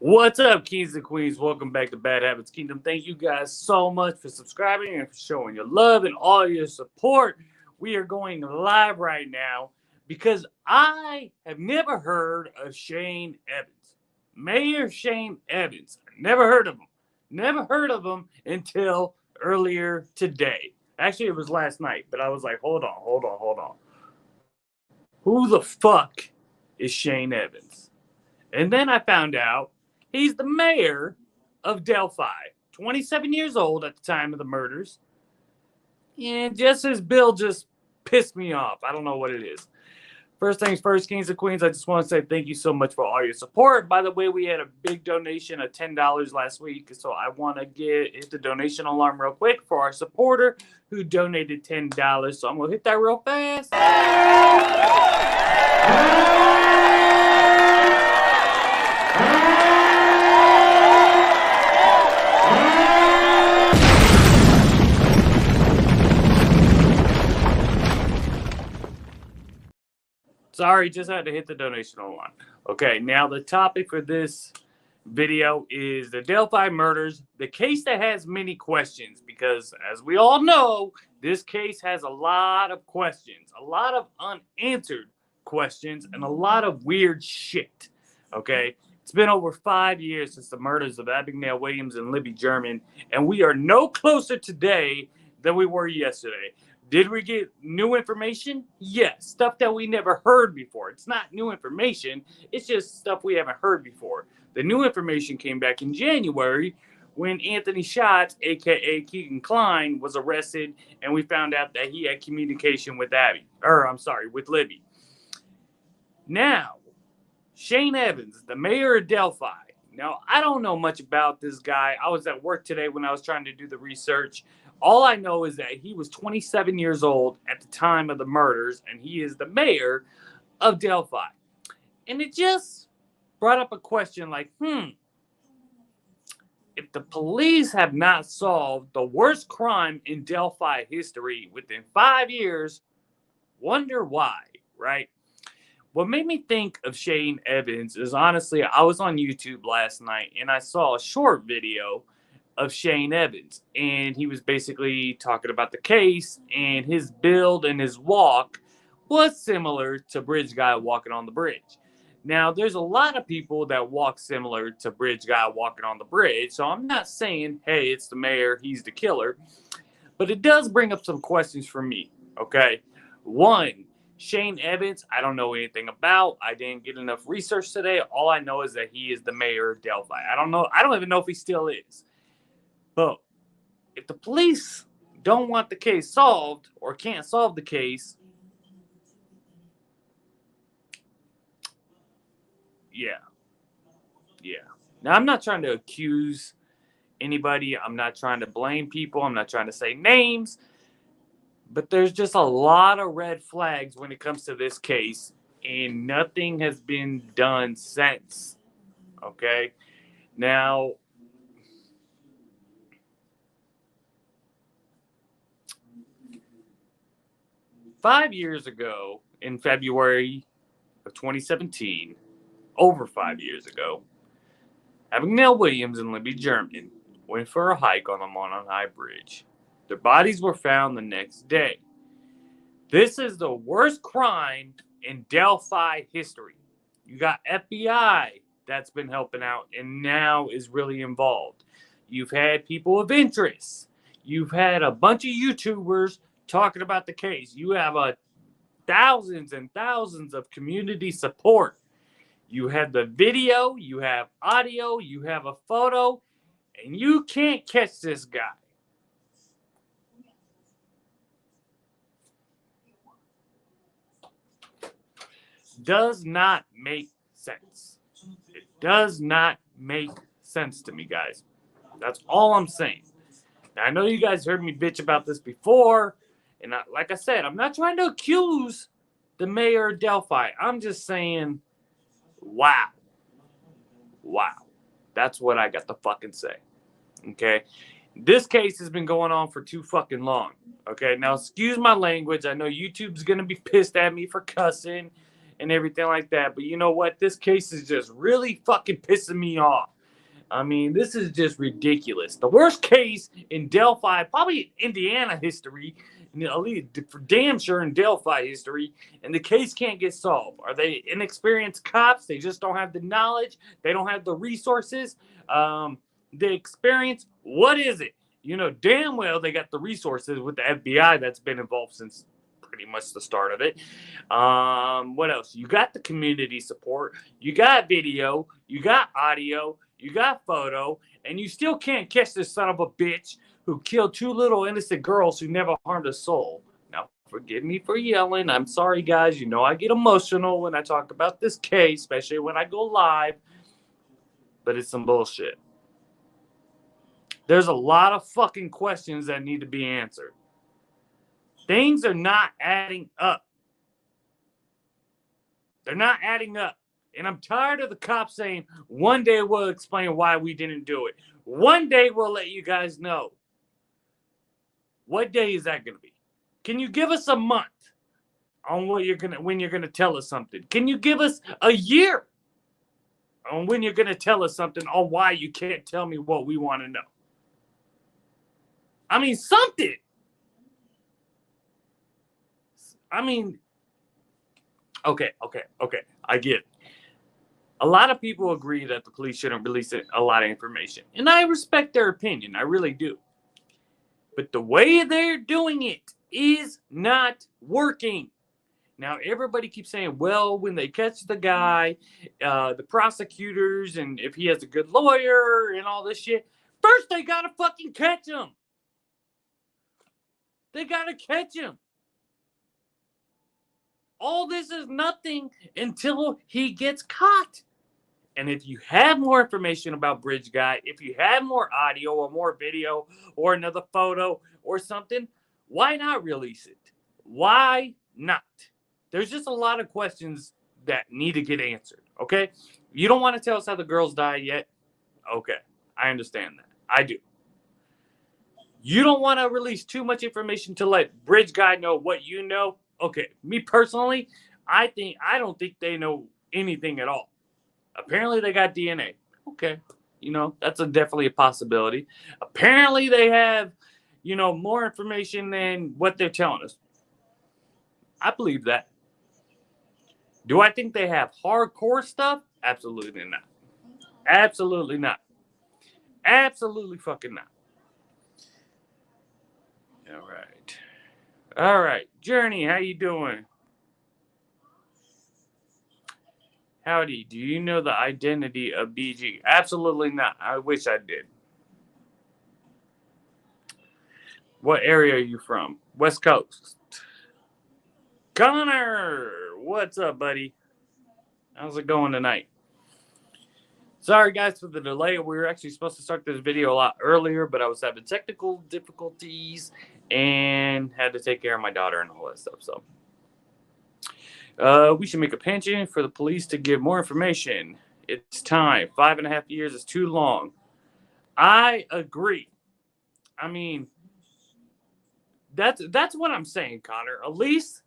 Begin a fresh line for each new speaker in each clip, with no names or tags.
What's up, kings and queens? Welcome back to Bad Habits Kingdom. Thank you guys so much for subscribing and for showing your love and all your support. We are going live right now because I have never heard of Shane Evans. Mayor Shane Evans. Never heard of him. Never heard of him until earlier today. Actually, it was last night, but I was like, hold on. Who the fuck is Shane Evans? And then I found out he's the mayor of Delphi, 27 years old at the time of the murders. And just his bill just pissed me off. I don't know what it is. First things first, kings and queens, I just want to say thank you so much for all your support. By the way, we had a big donation of $10 last hit I want to hit the donation alarm real quick for our supporter who donated $10. So I'm going to hit that real fast. Sorry, just had to hit the donation alarm. Okay, now the topic for this video is the Delphi murders, the case that has many questions, because as we all know, this case has a lot of questions, a lot of unanswered questions, and a lot of weird shit. Okay, it's been over 5 years since the murders of Abigail Williams and Libby German, and we are no closer today than we were yesterday. Did we get new information? Yes, stuff that we never heard before. It's not new information, it's just stuff we haven't heard before. The new information came back in January when Anthony Schatz, aka Keegan Klein, was arrested, and we found out that he had communication with with Libby. Now, Shane Evans, the mayor of Delphi. Now, I don't know much about this guy. I was at work today when I was trying to do the research. All I know is that he was 27 years old at the time of the murders, and he is the mayor of Delphi. And it just brought up a question like, if the police have not solved the worst crime in Delphi history within 5 years, wonder why, right? What made me think of Shane Evans is honestly, I was on YouTube last night and I saw a short video of Shane Evans, and he was basically talking about the case, and his build and his walk was similar to Bridge Guy walking on the bridge. Now, there's a lot of people that walk similar to Bridge Guy walking on the bridge, so I'm not saying, hey, it's the mayor, he's the killer, but it does bring up some questions for me, okay? One, Shane Evans, I don't know anything about. I didn't get enough research today. All I know is that he is the mayor of Delphi. I don't even know if he still is. But if the police don't want the case solved or can't solve the case, yeah. Now, I'm not trying to accuse anybody. I'm not trying to blame people. I'm not trying to say names. But there's just a lot of red flags when it comes to this case, and nothing has been done since. Okay? Now, 5 years ago, in February of 2017, over 5 years ago, Abigail Williams and Libby German went for a hike on the Monon High Bridge. Their bodies were found the next day. This is the worst crime in Delphi history. You got FBI that's been helping out and now is really involved. You've had people of interest. You've had a bunch of YouTubers talking about the case. You have thousands and thousands of community support. You have the video, you have audio, you have a photo, and you can't catch this guy. Does not make sense. It does not make sense to me, guys. That's all I'm saying. Now, I know you guys heard me bitch about this before, and like I said, I'm not trying to accuse the mayor of Delphi. I'm just saying, wow. That's what I got to fucking say. Okay? This case has been going on for too fucking long. Okay? Now, excuse my language. I know YouTube's going to be pissed at me for cussing and everything like that. But you know what? This case is just really fucking pissing me off. I mean, this is just ridiculous. The worst case in Delphi, probably Indiana history, at least for damn sure in Delphi history, and the case can't get solved. Are they inexperienced cops? They just don't have the knowledge. They don't have the resources, the experience. What is it? You know damn well they got the resources with the FBI that's been involved since pretty much the start of it. What else? You got the community support. You got video. You got audio. You got photo. And you still can't catch this son of a bitch who killed two little innocent girls who never harmed a soul. Now, forgive me for yelling. I'm sorry, guys. You know I get emotional when I talk about this case, especially when I go live. But it's some bullshit. There's a lot of fucking questions that need to be answered. Things are not adding up. They're not adding up. And I'm tired of the cops saying, one day we'll explain why we didn't do it. One day we'll let you guys know. What day is that going to be? Can you give us a month on when you're going to tell us something? Can you give us a year on when you're going to tell us something on why you can't tell me what we want to know? I mean, something. I mean, okay. I get it. A lot of people agree that the police shouldn't release a lot of information. And I respect their opinion. I really do. But the way they're doing it is not working. Now, everybody keeps saying, well, when they catch the guy, the prosecutors, and if he has a good lawyer and all this shit, first they got to fucking catch him. They got to catch him. All this is nothing until he gets caught. And if you have more information about Bridge Guy, if you have more audio or more video or another photo or something, why not release it? Why not? There's just a lot of questions that need to get answered, okay? You don't want to tell us how the girls died yet? Okay, I understand that. I do. You don't want to release too much information to let Bridge Guy know what you know? Okay, me personally, I don't think they know anything at all. Apparently they got DNA. Okay, that's definitely a possibility. Apparently they have, more information than what they're telling us. I believe that. Do I think they have hardcore stuff? Absolutely not. Absolutely not. Absolutely fucking not. All right. Journey, how you doing? Howdy, do you know the identity of BG? Absolutely not. I wish I did. What area are you from? West Coast. Connor, what's up, buddy? How's it going tonight? Sorry, guys, for the delay. We were actually supposed to start this video a lot earlier, but I was having technical difficulties and had to take care of my daughter and all that stuff. So we should make a pension for the police to give more information. It's time. 5.5 years is too long. I agree. I mean, that's what I'm saying, Connor. At least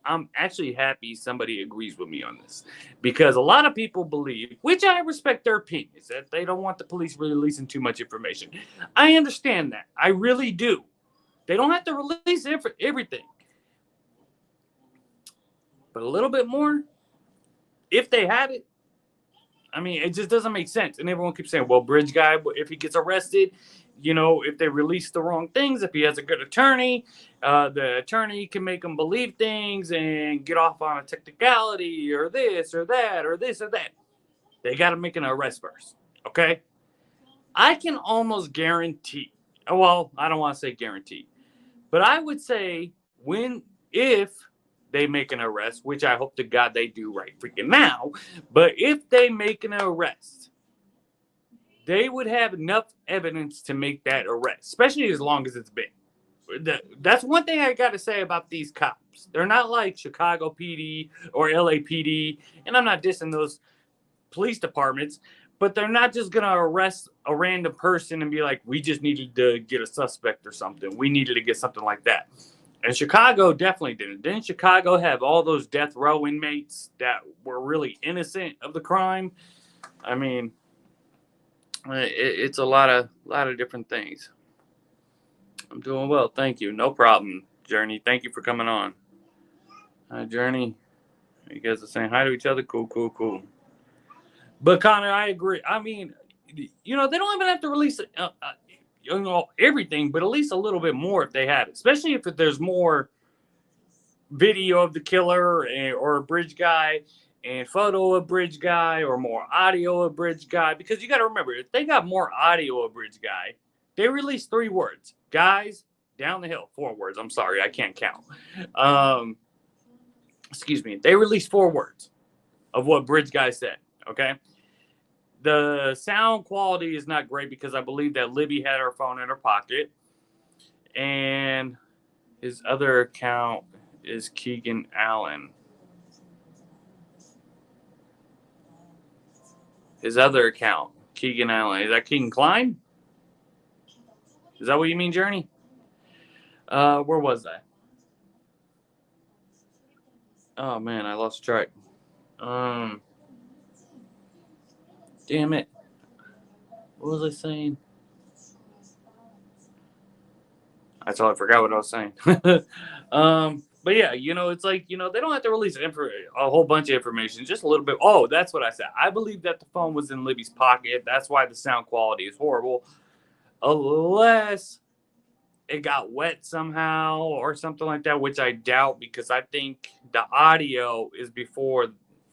I'm actually happy somebody agrees with me on this, because a lot of people believe, which I respect their opinions, that they don't want the police releasing too much information. I understand that. I really do. They don't have to release everything. But a little bit more, if they have it, I mean, it just doesn't make sense. And everyone keeps saying, well, Bridge Guy, if he gets arrested, if they release the wrong things, if he has a good attorney, the attorney can make him believe things and get off on a technicality or this or that or this or that. They got to make an arrest first, okay? I can almost guarantee, well, I don't want to say guarantee, but I would say if they make an arrest, which I hope to God they do right freaking now, but if they make an arrest, they would have enough evidence to make that arrest, especially as long as it's been. That's one thing I got to say about these cops. They're not like Chicago PD or LAPD, and I'm not dissing those police departments, but they're not just going to arrest a random person and be like, we just needed to get a suspect or something. We needed to get something like that. And Chicago definitely didn't. Didn't Chicago have all those death row inmates that were really innocent of the crime? I mean, It's a lot of different things. I'm doing well, thank you. No problem, Journey. Thank you for coming on. Hi, Journey. You guys are saying hi to each other. Cool, cool, cool. But Connor, I agree. I mean, they don't even have to release everything, but at least a little bit more if they had it. Especially if there's more video of the killer or a bridge guy and photo of bridge guy or more audio of bridge guy. Because you got to remember, if they got more audio of bridge guy, they released 3 words. Guys, down the hill. 4 words. I'm sorry, I can't count. Excuse me. They released 4 words of what bridge guy said. Okay. The sound quality is not great because I believe that Libby had her phone in her pocket. And his other account is Keegan Allen. His other account, Keegan Allen. Is that Keegan Klein? Is that what you mean, Journey? Where was I? Oh, man, I lost track. Damn it. What was I saying? I forgot what I was saying. But yeah, it's like, they don't have to release a whole bunch of information, just a little bit. Oh, that's what I said. I believe that the phone was in Libby's pocket. That's why the sound quality is horrible. Unless it got wet somehow or something like that, which I doubt because I think the audio is before,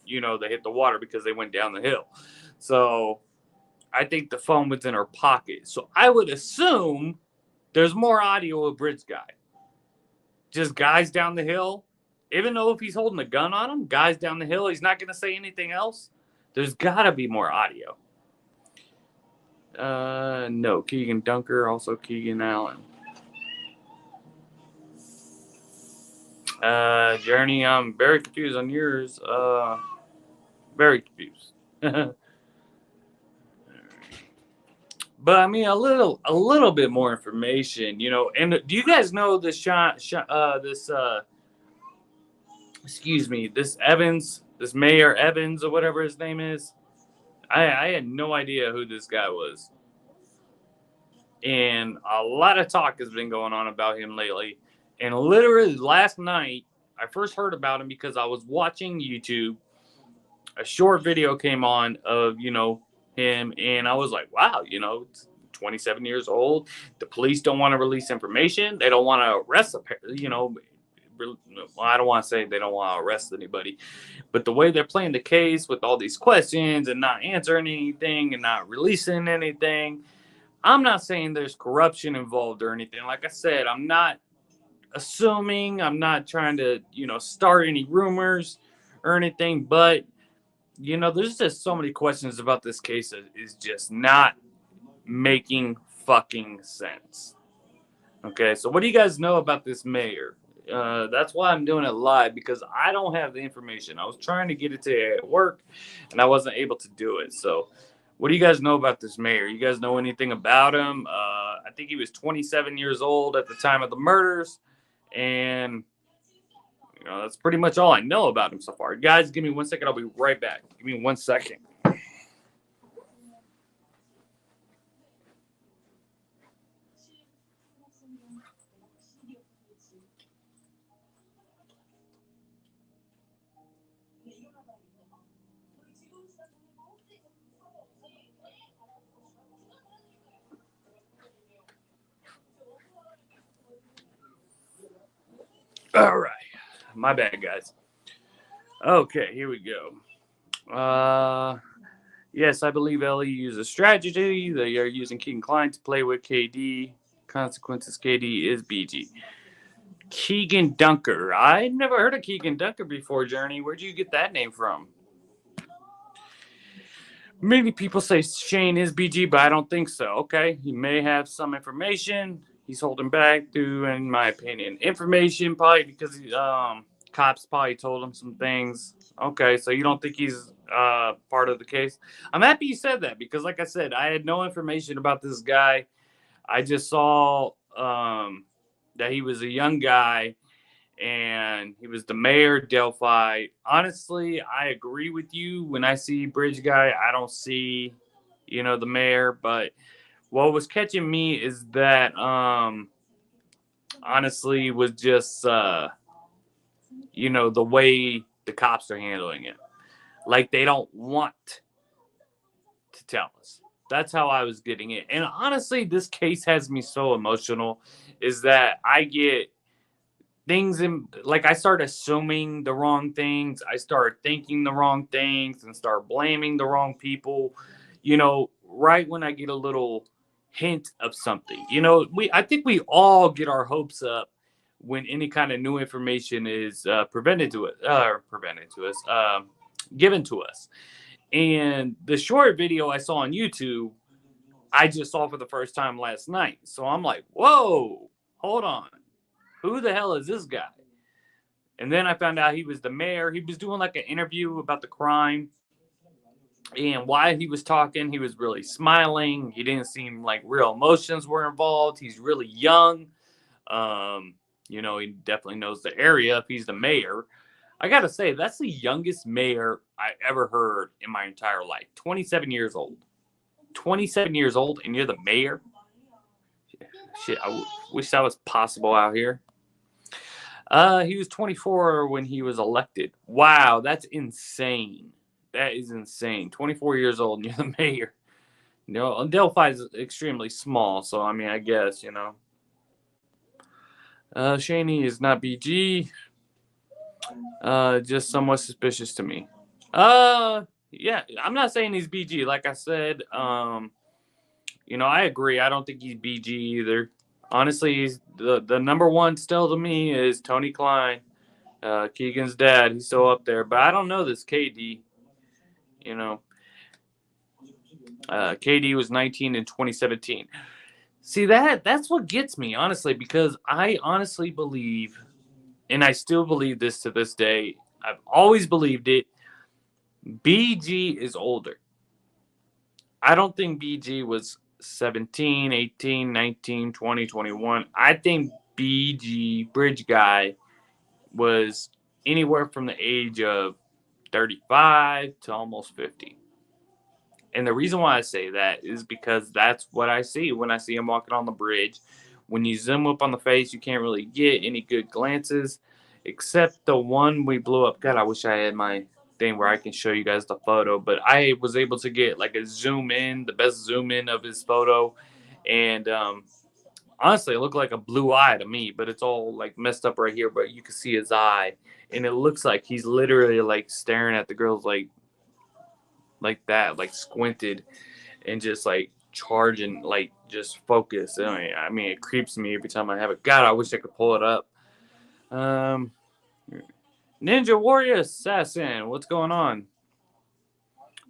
they hit the water because they went down the hill. So I think the phone was in her pocket. So I would assume there's more audio of Bridge Guy. Just guys down the hill. Even though if he's holding a gun on him, guys down the hill, he's not going to say anything else. There's got to be more audio. No, Keegan Dunker, also Keegan Allen. Journey, I'm very confused on yours. Very confused. But I mean, a little bit more information, And do you guys know this this Evans, this Mayor Evans or whatever his name is? I had no idea who this guy was, and a lot of talk has been going on about him lately. And literally last night, I first heard about him because I was watching YouTube. A short video came on of him, and I was like, wow, it's 27 years old. The police don't want to release information. They don't want to arrest I don't want to say they don't want to arrest anybody, but the way they're playing the case with all these questions and not answering anything and not releasing anything, I'm not saying there's corruption involved or anything. Like I said, I'm not assuming, I'm not trying to, start any rumors or anything, but there's just so many questions about this case that is just not making fucking sense. Okay, so what do you guys know about this mayor? That's why I'm doing it live, because I don't have the information. I was trying to get it to you at work, and I wasn't able to do it. So what do you guys know about this mayor? You guys know anything about him? I think he was 27 years old at the time of the murders, and that's pretty much all I know about him so far. Guys, give me 1 second. I'll be right back. Give me 1 second. All right. My bad, guys. Okay, here we go. Yes, I believe Ellie uses strategy. They are using Keegan Klein to play with KD. Consequences, KD is BG. Keegan Dunker. I never heard of Keegan Dunker before, Journey. Where'd you get that name from? Many people say Shane is BG, but I don't think so. Okay, he may have some information he's holding back through, in my opinion, information probably because cops probably told him some things. Okay, so you don't think he's part of the case? I'm happy you said that because, like I said, I had no information about this guy. I just saw that he was a young guy and he was the mayor of Delphi. Honestly, I agree with you. When I see Bridge Guy, I don't see the mayor. But what was catching me is that honestly was just the way the cops are handling it. Like they don't want to tell us. That's how I was getting it. And honestly, this case has me so emotional is that I get things in, like, I start assuming the wrong things. I start thinking the wrong things and start blaming the wrong people, right when I get a little hint of something. I think we all get our hopes up when any kind of new information is given to us. And the short video I saw on YouTube, I just saw for the first time last night. So I'm like, whoa, hold on. Who the hell is this guy? And then I found out he was the mayor. He was doing like an interview about the crime. And while he was talking, he was really smiling. He didn't seem like real emotions were involved. He's really young. He definitely knows the area if he's the mayor. I got to say, that's the youngest mayor I ever heard in my entire life. 27 years old. 27 years old, and you're the mayor? Shit, I wish that was possible out here. He was 24 when he was elected. Wow, that's insane. That is insane. 24 years old, and you're the mayor. Delphi is extremely small, so I mean, I guess, Shaney is not BG. Just somewhat suspicious to me. Yeah, I'm not saying he's BG. Like I said, I agree. I don't think he's BG either. Honestly, he's the number one still to me is Tony Klein, Keegan's dad. He's still up there, but I don't know this KD. KD was 19 in 2017. See, that's what gets me, honestly, because I honestly believe, and I still believe this to this day, I've always believed it, BG is older. I don't think BG was 17, 18, 19, 20, 21. I think BG, Bridge Guy, was anywhere from the age of 35 to almost 50. And the reason why I say that is because that's what I see when I see him walking on the bridge. When you zoom up on the face, you can't really get any good glances, except the one we blew up. God, I wish I had my thing where I can show you guys the photo, but I was able to get like a zoom in, the best zoom in of his photo. And honestly, it looked like a blue eye to me, but it's all like messed up right here, but you can see his eye. And it looks like he's literally like staring at the girls like that, like squinted and just like charging, like just focus. I mean, it creeps me every time I have it. God, I wish I could pull it up. Ninja Warrior Assassin, what's going on?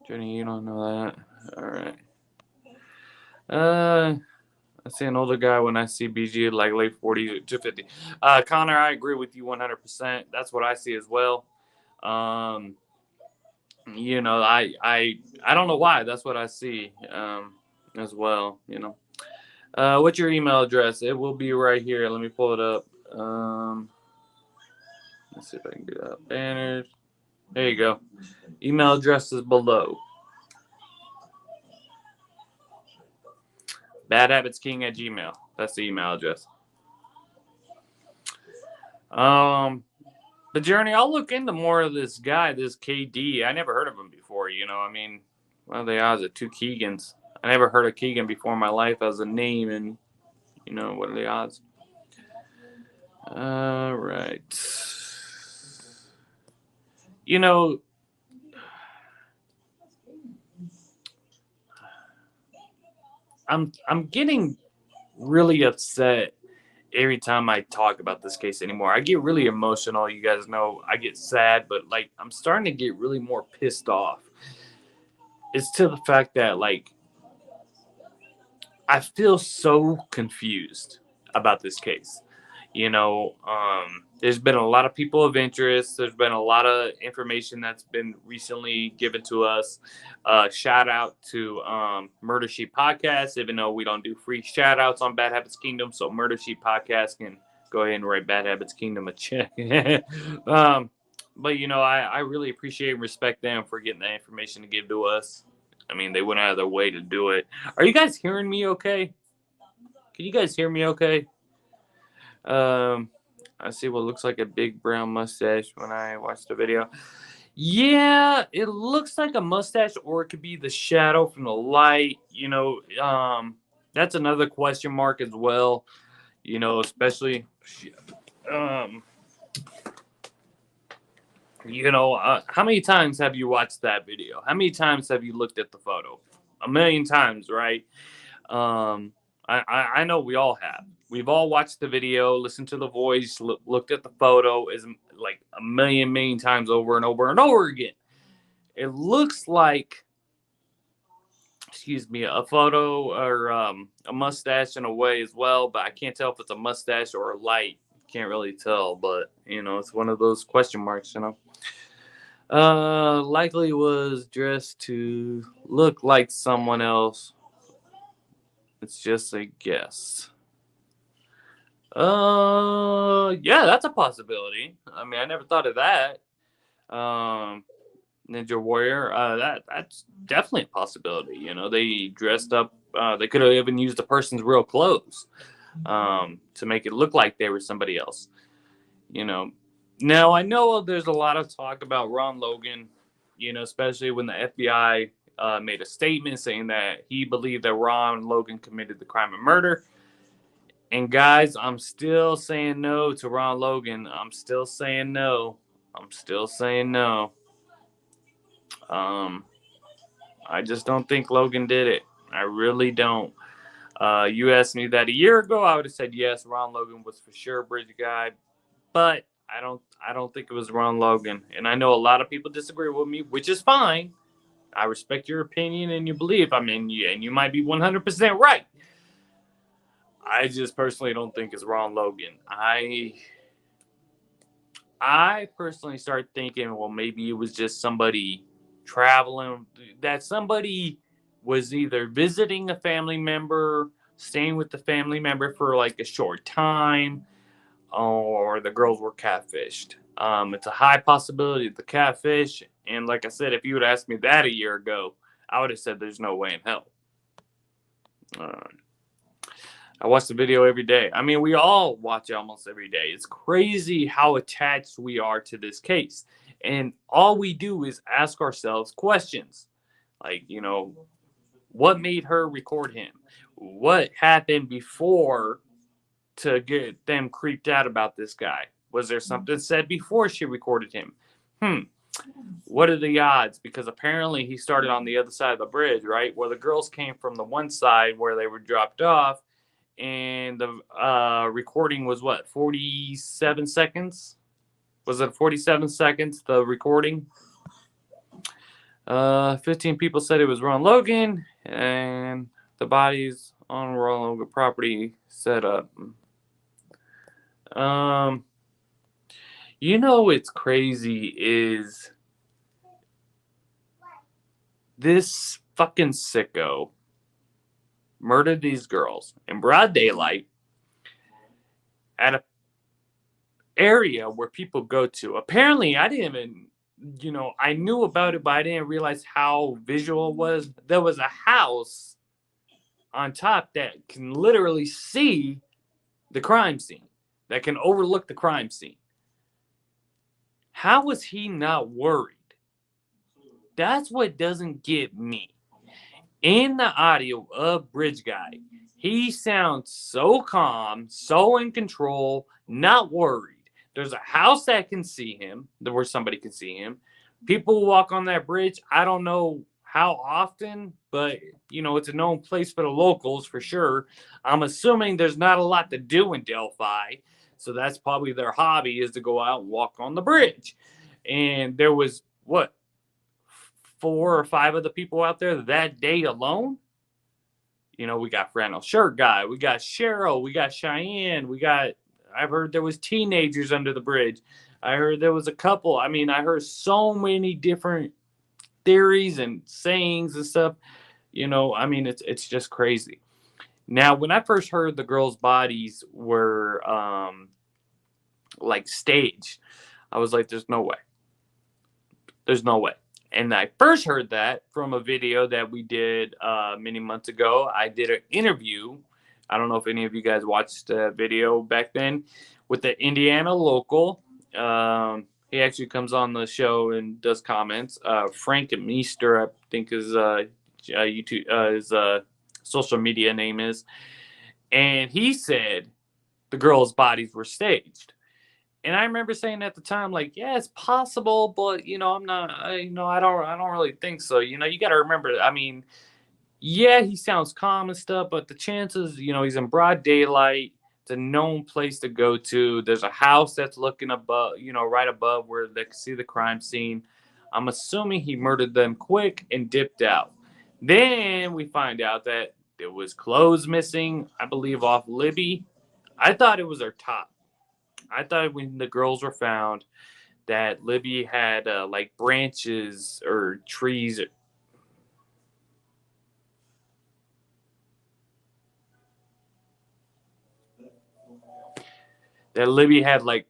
Jenny, you don't know that. All right. I see an older guy when I see BG like late 40s to 50. Connor, I agree with you 100%. That's what I see as well. I don't know why. That's what I see as well. What's your email address? It will be right here. Let me pull it up. Let's see if I can get out banners. There you go. Email address is below. badhabitsking@gmail. That's the email address. But Journey, I'll look into more of this guy, this KD. I never heard of him before. I mean, what are the odds of two Keegans? I never heard of Keegan before in my life as a name, and what are the odds? All right. I'm getting really upset every time I talk about this case anymore. I get really emotional. You guys know I get sad, but like I'm starting to get really more pissed off. It's to the fact that like I feel so confused about this case. There's been a lot of people of interest. There's been a lot of information that's been recently given to us. Shout out to Murder Sheep Podcast, even though we don't do free shout outs on Bad Habits Kingdom. So Murder Sheep Podcast can go ahead and write Bad Habits Kingdom a check. But I really appreciate and respect them for getting that information to give to us. I mean, they went out of their way to do it. Are you guys hearing me okay? Can you guys hear me okay? I see what looks like a big brown mustache when I watch the video. Yeah, it looks like a mustache, or it could be the shadow from the light. That's another question mark as well. Especially, um, how many times have you watched that video? How many times have you looked at the photo? A million times, right? I know we all have. We've all watched the video, listened to the voice, looked at the photo is like a million times over and over and over again. It looks like, excuse me, a photo or a mustache in a way as well, but I can't tell if it's a mustache or a light. Can't really tell, but it's one of those question marks. Likely was dressed to look like someone else. It's just a guess. Yeah, that's a possibility. I mean, I never thought of that. Ninja Warrior, that's definitely a possibility. They dressed up. They could have even used a person's real clothes, to make it look like they were somebody else. Now I know there's a lot of talk about Ron Logan. Especially when the FBI made a statement saying that he believed that Ron Logan committed the crime of murder. And guys, I'm still saying no to Ron Logan. I'm still saying no. I just don't think Logan did it. I really don't. You asked me that a year ago, I would have said yes, Ron Logan was for sure a bridge guy. But I don't think it was Ron Logan. And I know a lot of people disagree with me, which is fine. I respect your opinion and your belief. I mean, and you might be 100% right. I just personally don't think it's Ron Logan. I personally start thinking, well, maybe it was just somebody traveling, that somebody was either visiting a family member, staying with the family member for like a short time, or the girls were catfished. It's a high possibility of the catfish. And like I said, if you would ask me that a year ago, I would have said there's no way in hell. I watch the video every day. I mean, we all watch it almost every day. It's crazy how attached we are to this case. And all we do is ask ourselves questions. Like, what made her record him? What happened before to get them creeped out about this guy? Was there something said before she recorded him? What are the odds? Because apparently he started on the other side of the bridge, right? Where the girls came from the one side where they were dropped off. And the recording was what, 47 seconds? Was it 47 seconds, the recording? 15 people said it was Ron Logan, and the bodies on Ron Logan property set up. What's crazy is this fucking sicko murdered these girls in broad daylight at an area where people go to. Apparently, I didn't even, I knew about it, but I didn't realize how visual it was. There was a house on top that can literally see the crime scene, that can overlook the crime scene. How was he not worried? That's what doesn't get me. In the audio of Bridge Guy, he sounds so calm, so in control, not worried. There's a house that can see him, where somebody can see him. People walk on that bridge. I don't know how often, but, it's a known place for the locals for sure. I'm assuming there's not a lot to do in Delphi, so that's probably their hobby, is to go out and walk on the bridge. And there was, 4 or 5 of the people out there that day alone. We got Flannel Shirt Guy, we got Cheryl, we got Cheyenne, I've heard there was teenagers under the bridge. I heard there was a couple. I mean, I heard so many different theories and sayings and stuff. It's just crazy. Now, when I first heard the girls' bodies were staged, I was like, there's no way. There's no way. And I first heard that from a video that we did many months ago. I did an interview. I don't know if any of you guys watched the video back then with the Indiana local. He actually comes on the show and does comments. Frank Meester, I think YouTube his social media name is, and he said the girls' bodies were staged. And I remember saying at the time, like, yeah, it's possible, but I'm not, I don't really think so. You got to remember. I mean, yeah, he sounds calm and stuff, but the chances, he's in broad daylight. It's a known place to go to. There's a house that's looking above, right above where they can see the crime scene. I'm assuming he murdered them quick and dipped out. Then we find out that there was clothes missing, I believe, off Libby. I thought it was her top. I thought when the girls were found that Libby had like branches or trees. That Libby had like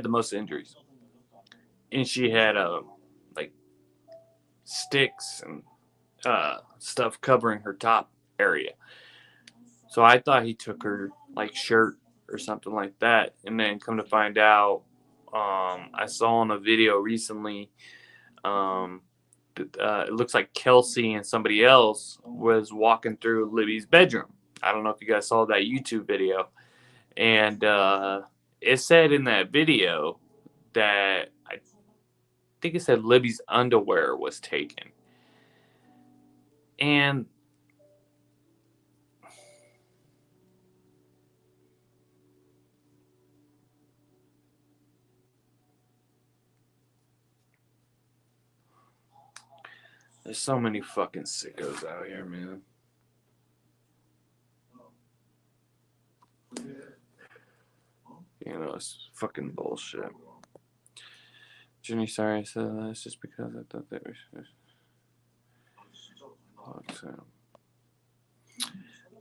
the most injuries, and she had like sticks and stuff covering her top area. So I thought he took her like shirt or something like that, and then come to find out, I saw in a video recently, it looks like Kelsey and somebody else was walking through Libby's bedroom. I don't know if you guys saw that YouTube video, and it said in that video that I think it said Libby's underwear was taken. And there's so many fucking sickos out here, man. It's fucking bullshit. Jenny, sorry I said that. It's just because I thought they were.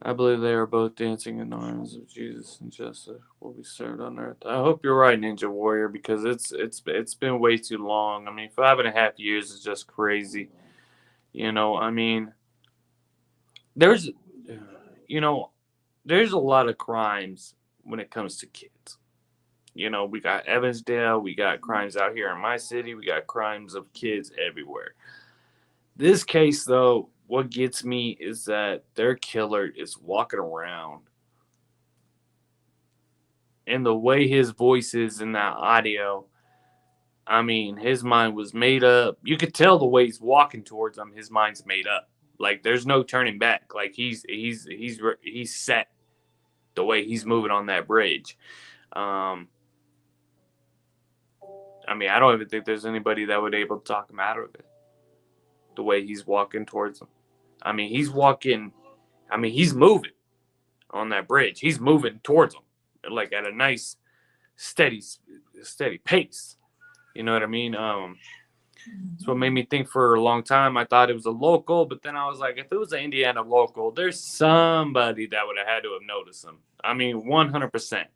I believe they are both dancing in the arms of Jesus and justice will be served on earth. I hope you're right, Ninja Warrior, because it's been way too long. I mean, 5.5 years is just crazy. I mean, there's there's a lot of crimes when it comes to kids. We got Evansdale, we got crimes out here in my city, we got crimes of kids everywhere. This case, though, what gets me is that their killer is walking around. And the way his voice is in that audio, I mean, his mind was made up. You could tell the way he's walking towards them, his mind's made up. Like there's no turning back. Like he's set the way he's moving on that bridge. I mean, I don't even think there's anybody that would be able to talk him out of it. The way he's walking towards them. I mean, he's walking. I mean, he's moving on that bridge. He's moving towards them, like at a nice, steady pace. You know what I mean? That's what made me think for a long time. I thought it was a local, but then I was like, if it was an Indiana local, there's somebody that would have had to have noticed him. I mean, 100%.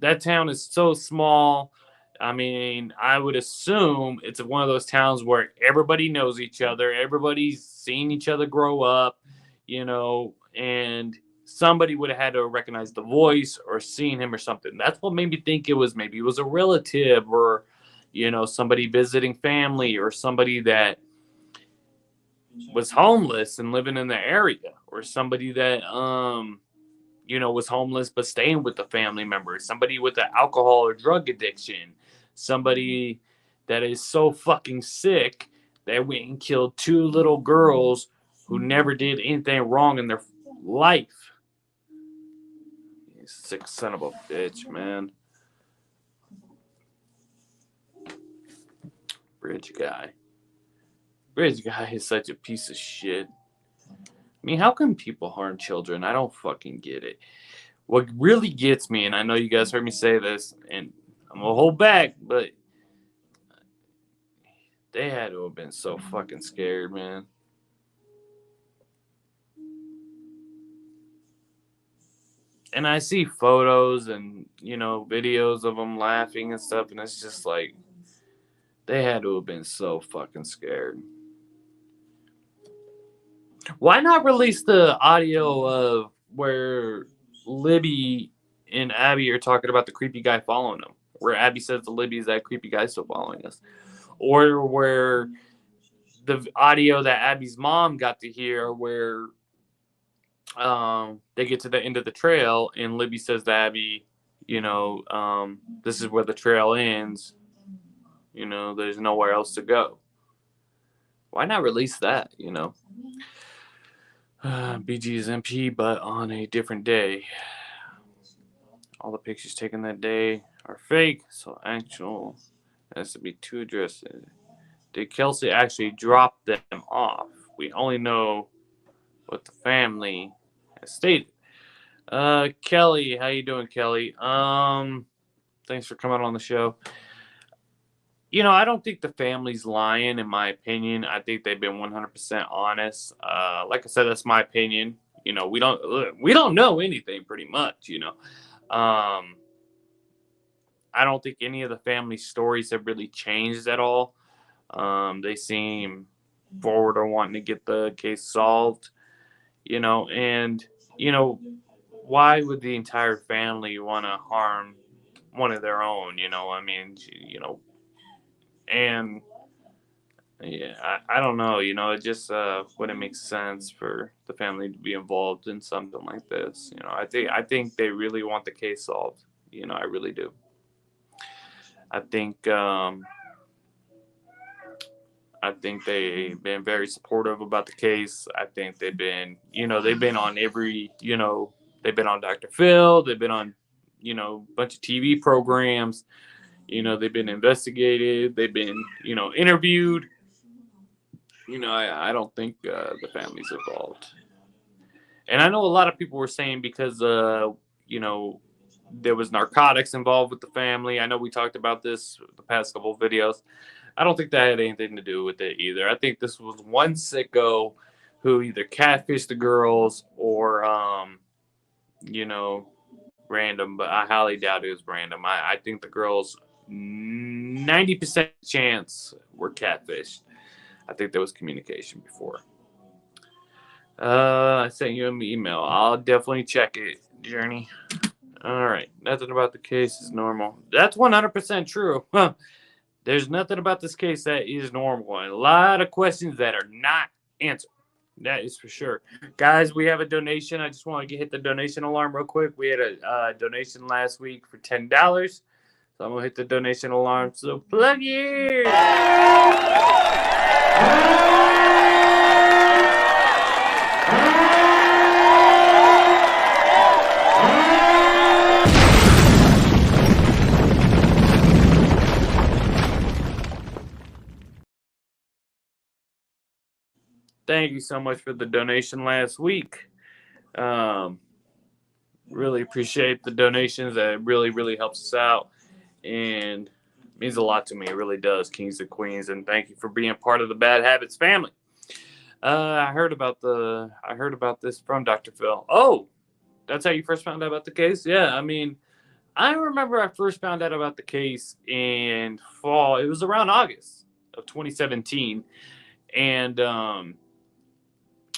That town is so small. I mean, I would assume it's one of those towns where everybody knows each other. Everybody's seen each other grow up, and somebody would have had to recognize the voice or seen him or something. That's what made me think maybe it was a relative or, somebody visiting family or somebody that was homeless and living in the area or somebody that, was homeless but staying with the family member, somebody with an alcohol or drug addiction, somebody that is so fucking sick that went and killed 2 little girls who never did anything wrong in their life. You sick son of a bitch, man. Bridge guy is such a piece of shit. I mean, how can people harm children? I don't fucking get it. What really gets me, and I know you guys heard me say this, and I'm gonna hold back, but They had to have been so fucking scared, man. And I see photos and, videos of them laughing and stuff, and it's just like, they had to have been so fucking scared. Why not release the audio of where Libby and Abby are talking about the creepy guy following them? Where Abby says to Libby, is that creepy guy still following us? Or where the audio that Abby's mom got to hear where they get to the end of the trail and Libby says to Abby, this is where the trail ends. There's nowhere else to go. Why not release that, BG is MP, but on a different day. All the pictures taken that day are fake, so actual has to be two addresses. Did Kelsey actually drop them off? We only know what the family has stated. Kelly, how you doing, Kelly? Thanks for coming on the show. I don't think the family's lying, in my opinion. I think they've been 100% honest. Like I said, that's my opinion. We don't know anything pretty much. I don't think any of the family stories have really changed at all. They seem forward or wanting to get the case solved. And why would the entire family want to harm one of their own? And yeah, I don't know. It just wouldn't make sense for the family to be involved in something like this. I think they really want the case solved. I really do. I think they've been very supportive about the case. I think they've been on every, they've been on Dr. Phil. They've been on, a bunch of TV programs. They've been investigated. They've been, interviewed. I don't think the family's involved. And I know a lot of people were saying because, there was narcotics involved with the family. I know we talked about this the past couple of videos. I don't think that had anything to do with it either. I think this was one sicko who either catfished the girls or, random, but I highly doubt it was random. I think the girls 90% chance were catfished. I think there was communication before. I sent you an email. I'll definitely check it, Journey. All right. Nothing about the case is normal. That's 100% true. There's nothing about this case that is normal. And a lot of questions that are not answered. That is for sure. Guys, we have a donation. I just want to hit the donation alarm real quick. We had a donation last week for $10. So I'm going to hit the donation alarm. So plug it. Thank you so much for the donation last week. Really appreciate the donations. That really, really helps us out and means a lot to me. It really does, kings and queens. And thank you for being part of the Bad Habits family. I heard about this from Dr. Phil. Oh, that's how you first found out about the case? Yeah, I remember I first found out about the case in fall. It was around August of 2017. And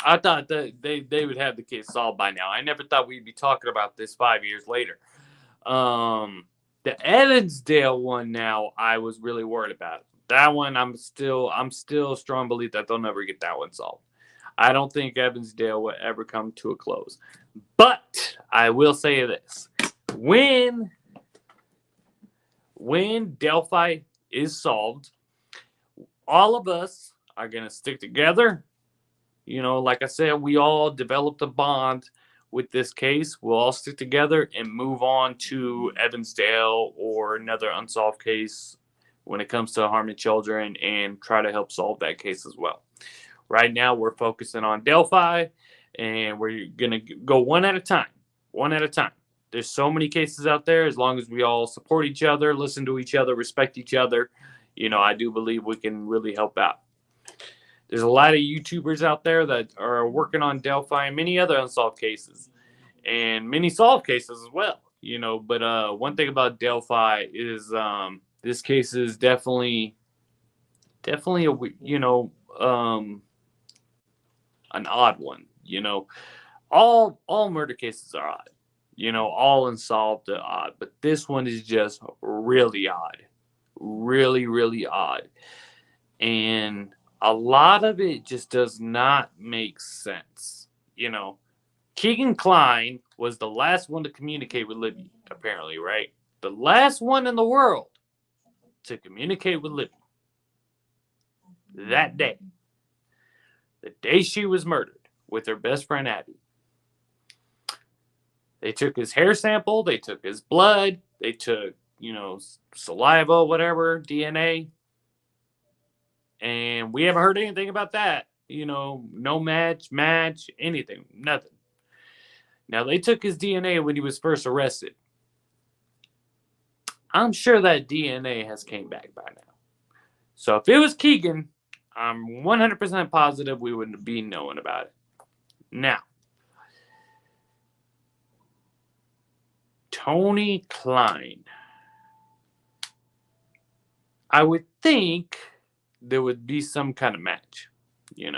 I thought that they would have the case solved by now. I never thought we'd be talking about this 5 years later. The Evansdale one now, I was really worried about. That one, I'm still a strong belief that they'll never get that one solved. I don't think Evansdale will ever come to a close. But I will say this. When Delphi is solved, all of us are going to stick together. Like I said, we all developed a bond with this case. We'll all stick together and move on to Evansdale or another unsolved case when it comes to harming children and try to help solve that case as well. Right now, we're focusing on Delphi, and we're going to go one at a time. One at a time. There's so many cases out there. As long as we all support each other, listen to each other, respect each other, I do believe we can really help out. There's a lot of YouTubers out there that are working on Delphi and many other unsolved cases, and many solved cases as well. But one thing about Delphi is this case is definitely an odd one. All murder cases are odd. All unsolved are odd, but this one is just really odd, really, really odd, and a lot of it just does not make sense. Keegan Kline was the last one to communicate with Libby, apparently, right? The last one in the world to communicate with Libby. That day, the day she was murdered with her best friend Abby. They took his hair sample, they took his blood, they took, saliva, whatever, DNA. And we haven't heard anything about that. No match, anything, nothing. Now, they took his DNA when he was first arrested. I'm sure that DNA has came back by now. So if it was Keegan, I'm 100% positive we wouldn't be knowing about it. Now, Tony Kline. I would think there would be some kind of match, being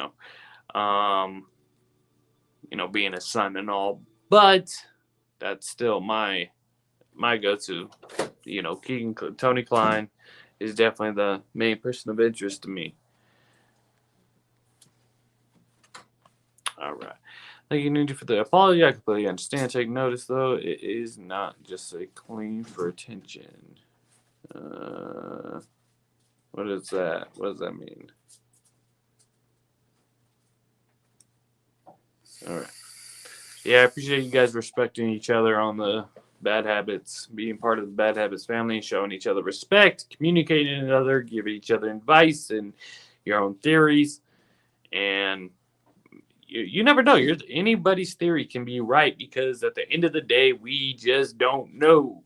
a son and all, but that's still my go-to. Tony Kline is definitely the main person of interest to me. All right. Thank you, Ninja, for the apology. I completely understand. Take notice, though. It is not just a claim for attention. What is that? What does that mean? All right. Yeah, I appreciate you guys respecting each other on the bad habits, being part of the bad habits family, showing each other respect, communicating with each other, giving each other advice and your own theories. And you never know. Anybody's theory can be right, because at the end of the day, we just don't know.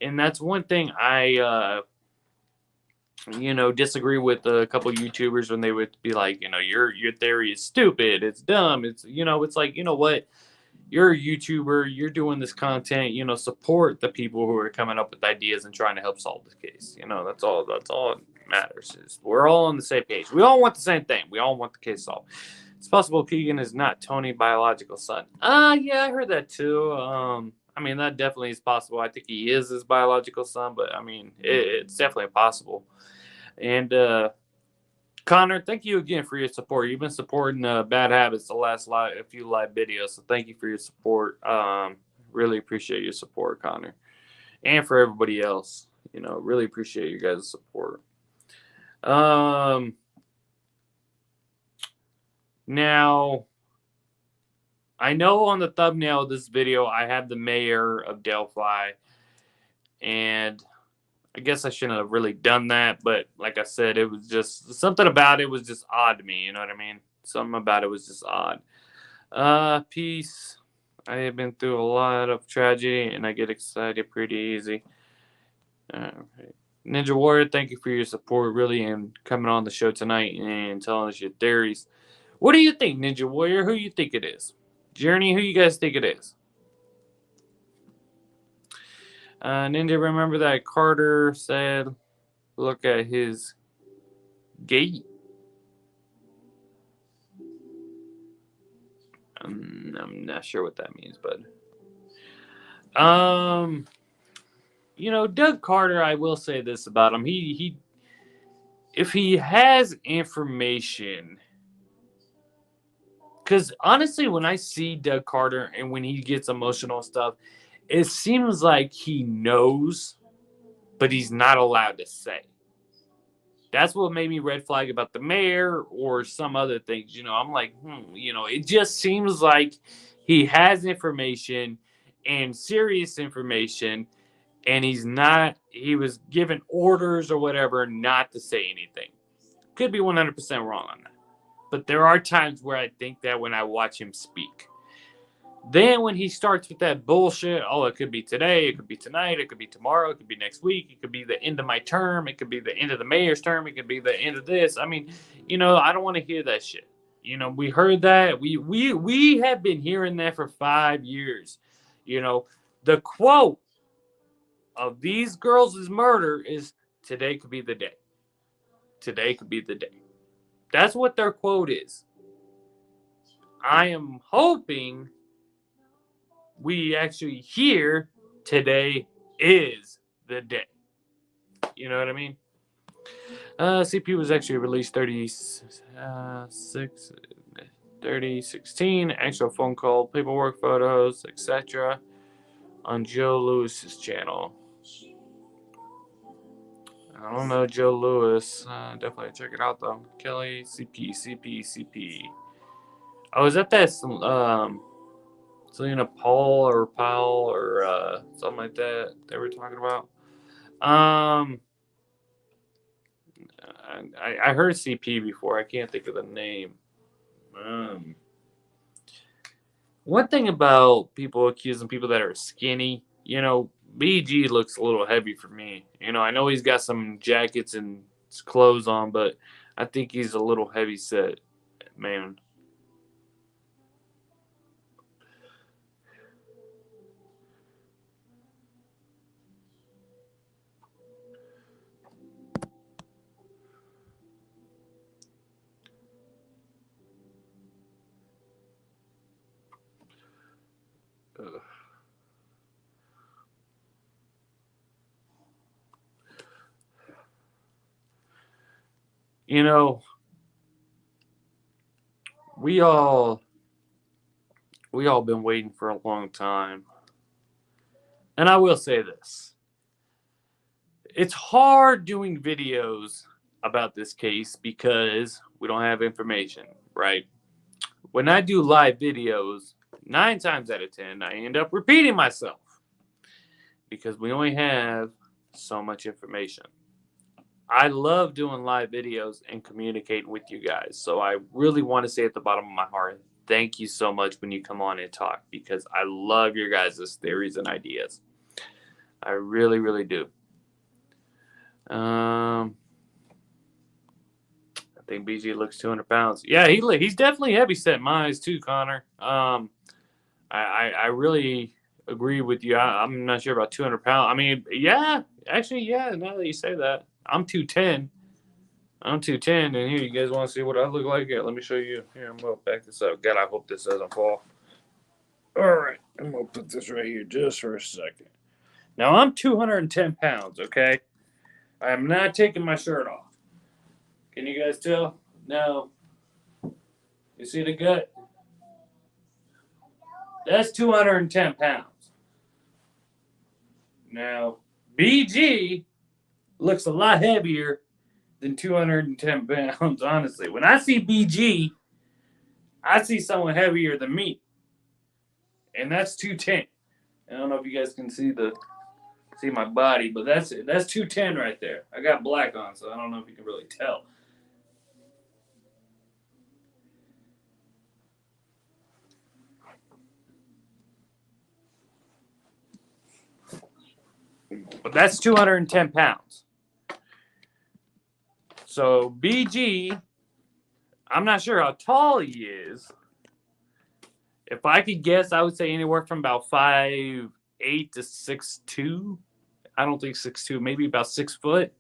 And that's one thing I disagree with a couple YouTubers when they would be like, your theory is stupid, it's dumb, it's it's like, what, you're a YouTuber, you're doing this content, support the people who are coming up with ideas and trying to help solve this case. That's all it matters, is we're all on the same page. We all want the same thing. We all want the case solved. It's possible Keegan is not Tony's biological son. Yeah, I heard that too. That definitely is possible. I think he is his biological son, but it's definitely possible. And Connor, thank you again for your support. You've been supporting Bad Habits the last few live videos, so thank you for your support. Really appreciate your support, Connor, and for everybody else. Really appreciate you guys' support. Now, I know on the thumbnail of this video I have the mayor of Delphi, and I guess I shouldn't have really done that, but like I said, it was just something about it was just odd to me. You know what I mean? Something about it was just odd. Peace. I have been through a lot of tragedy, and I get excited pretty easy. All right. Ninja Warrior, thank you for your support, really, and coming on the show tonight and telling us your theories. What do you think, Ninja Warrior? Who you think it is? Journey, who you guys think it is? Ninja, remember that Carter said, look at his gate? I'm not sure what that means, but Doug Carter, I will say this about him. He if he has information, because honestly, when I see Doug Carter and when he gets emotional stuff, it seems like he knows, but he's not allowed to say. That's what made me red flag about the mayor or some other things. I'm like, it just seems like he has information and serious information, and he was given orders or whatever not to say anything. Could be 100% wrong on that. But there are times where I think that when I watch him speak. Then when he starts with that bullshit, oh, it could be today, it could be tonight, it could be tomorrow, it could be next week, it could be the end of my term, it could be the end of the mayor's term, it could be the end of this. I mean, I don't want to hear that shit. We heard that. We have been hearing that for 5 years. The quote of these girls' murder is today could be the day. Today could be the day. That's what their quote is. I am hoping we actually hear today is the day. You know what I mean? CP was actually released 3016, actual phone call, paperwork, photos, etc. on Joe Lewis's channel. I don't know Joe Lewis. Definitely check it out though. Kelly, CP. Oh, is that Selena Paul or something like that they were talking about? I heard CP before. I can't think of the name. One thing about people accusing people that are skinny, BG looks a little heavy for me. I know he's got some jackets and clothes on, but I think he's a little heavy set, man. We all been waiting for a long time. And I will say this. It's hard doing videos about this case because we don't have information, right? When I do live videos, 9 times out of 10, I end up repeating myself because we only have so much information. I love doing live videos and communicating with you guys. So I really want to say at the bottom of my heart, thank you so much when you come on and talk because I love your guys' theories and ideas. I really, really do. I think BG looks 200 pounds. Yeah, he's definitely heavy set in my eyes too, Connor. I really agree with you. I'm not sure about 200 pounds. I mean, yeah, actually, yeah, now that you say that. I'm 210. And here you guys want to see what I look like? Yeah, let me show you. Here, I'm going to back this up. God, I hope this doesn't fall. All right, I'm going to put this right here just for a second. Now, I'm 210 pounds, okay? I am not taking my shirt off. Can you guys tell? No. You see the gut? That's 210 pounds. Now, BG looks a lot heavier than 210 pounds, honestly. When I see BG, I see someone heavier than me. And that's 210. I don't know if you guys can see my body, but that's it. That's 210 right there. I got black on, so I don't know if you can really tell. But that's 210 pounds. So BG, I'm not sure how tall he is. If I could guess, I would say anywhere from about 5'8" to 6'2". I don't think 6'2", maybe about 6 foot.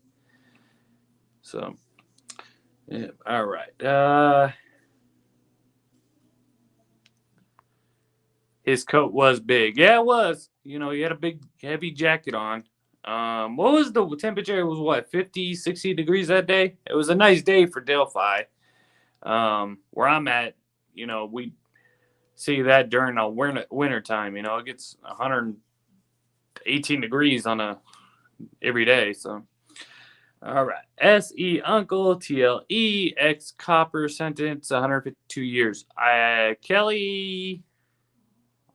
So, yeah, all right. His coat was big. Yeah, it was. He had a big, heavy jacket on. What was the temperature? It was what, 50, 60 degrees that day? It was a nice day for Delphi. Where I'm at, we see that during a winter time. It gets 118 degrees every day. So, all right. SE Uncle TLE X Copper sentence 152 years. Kelly.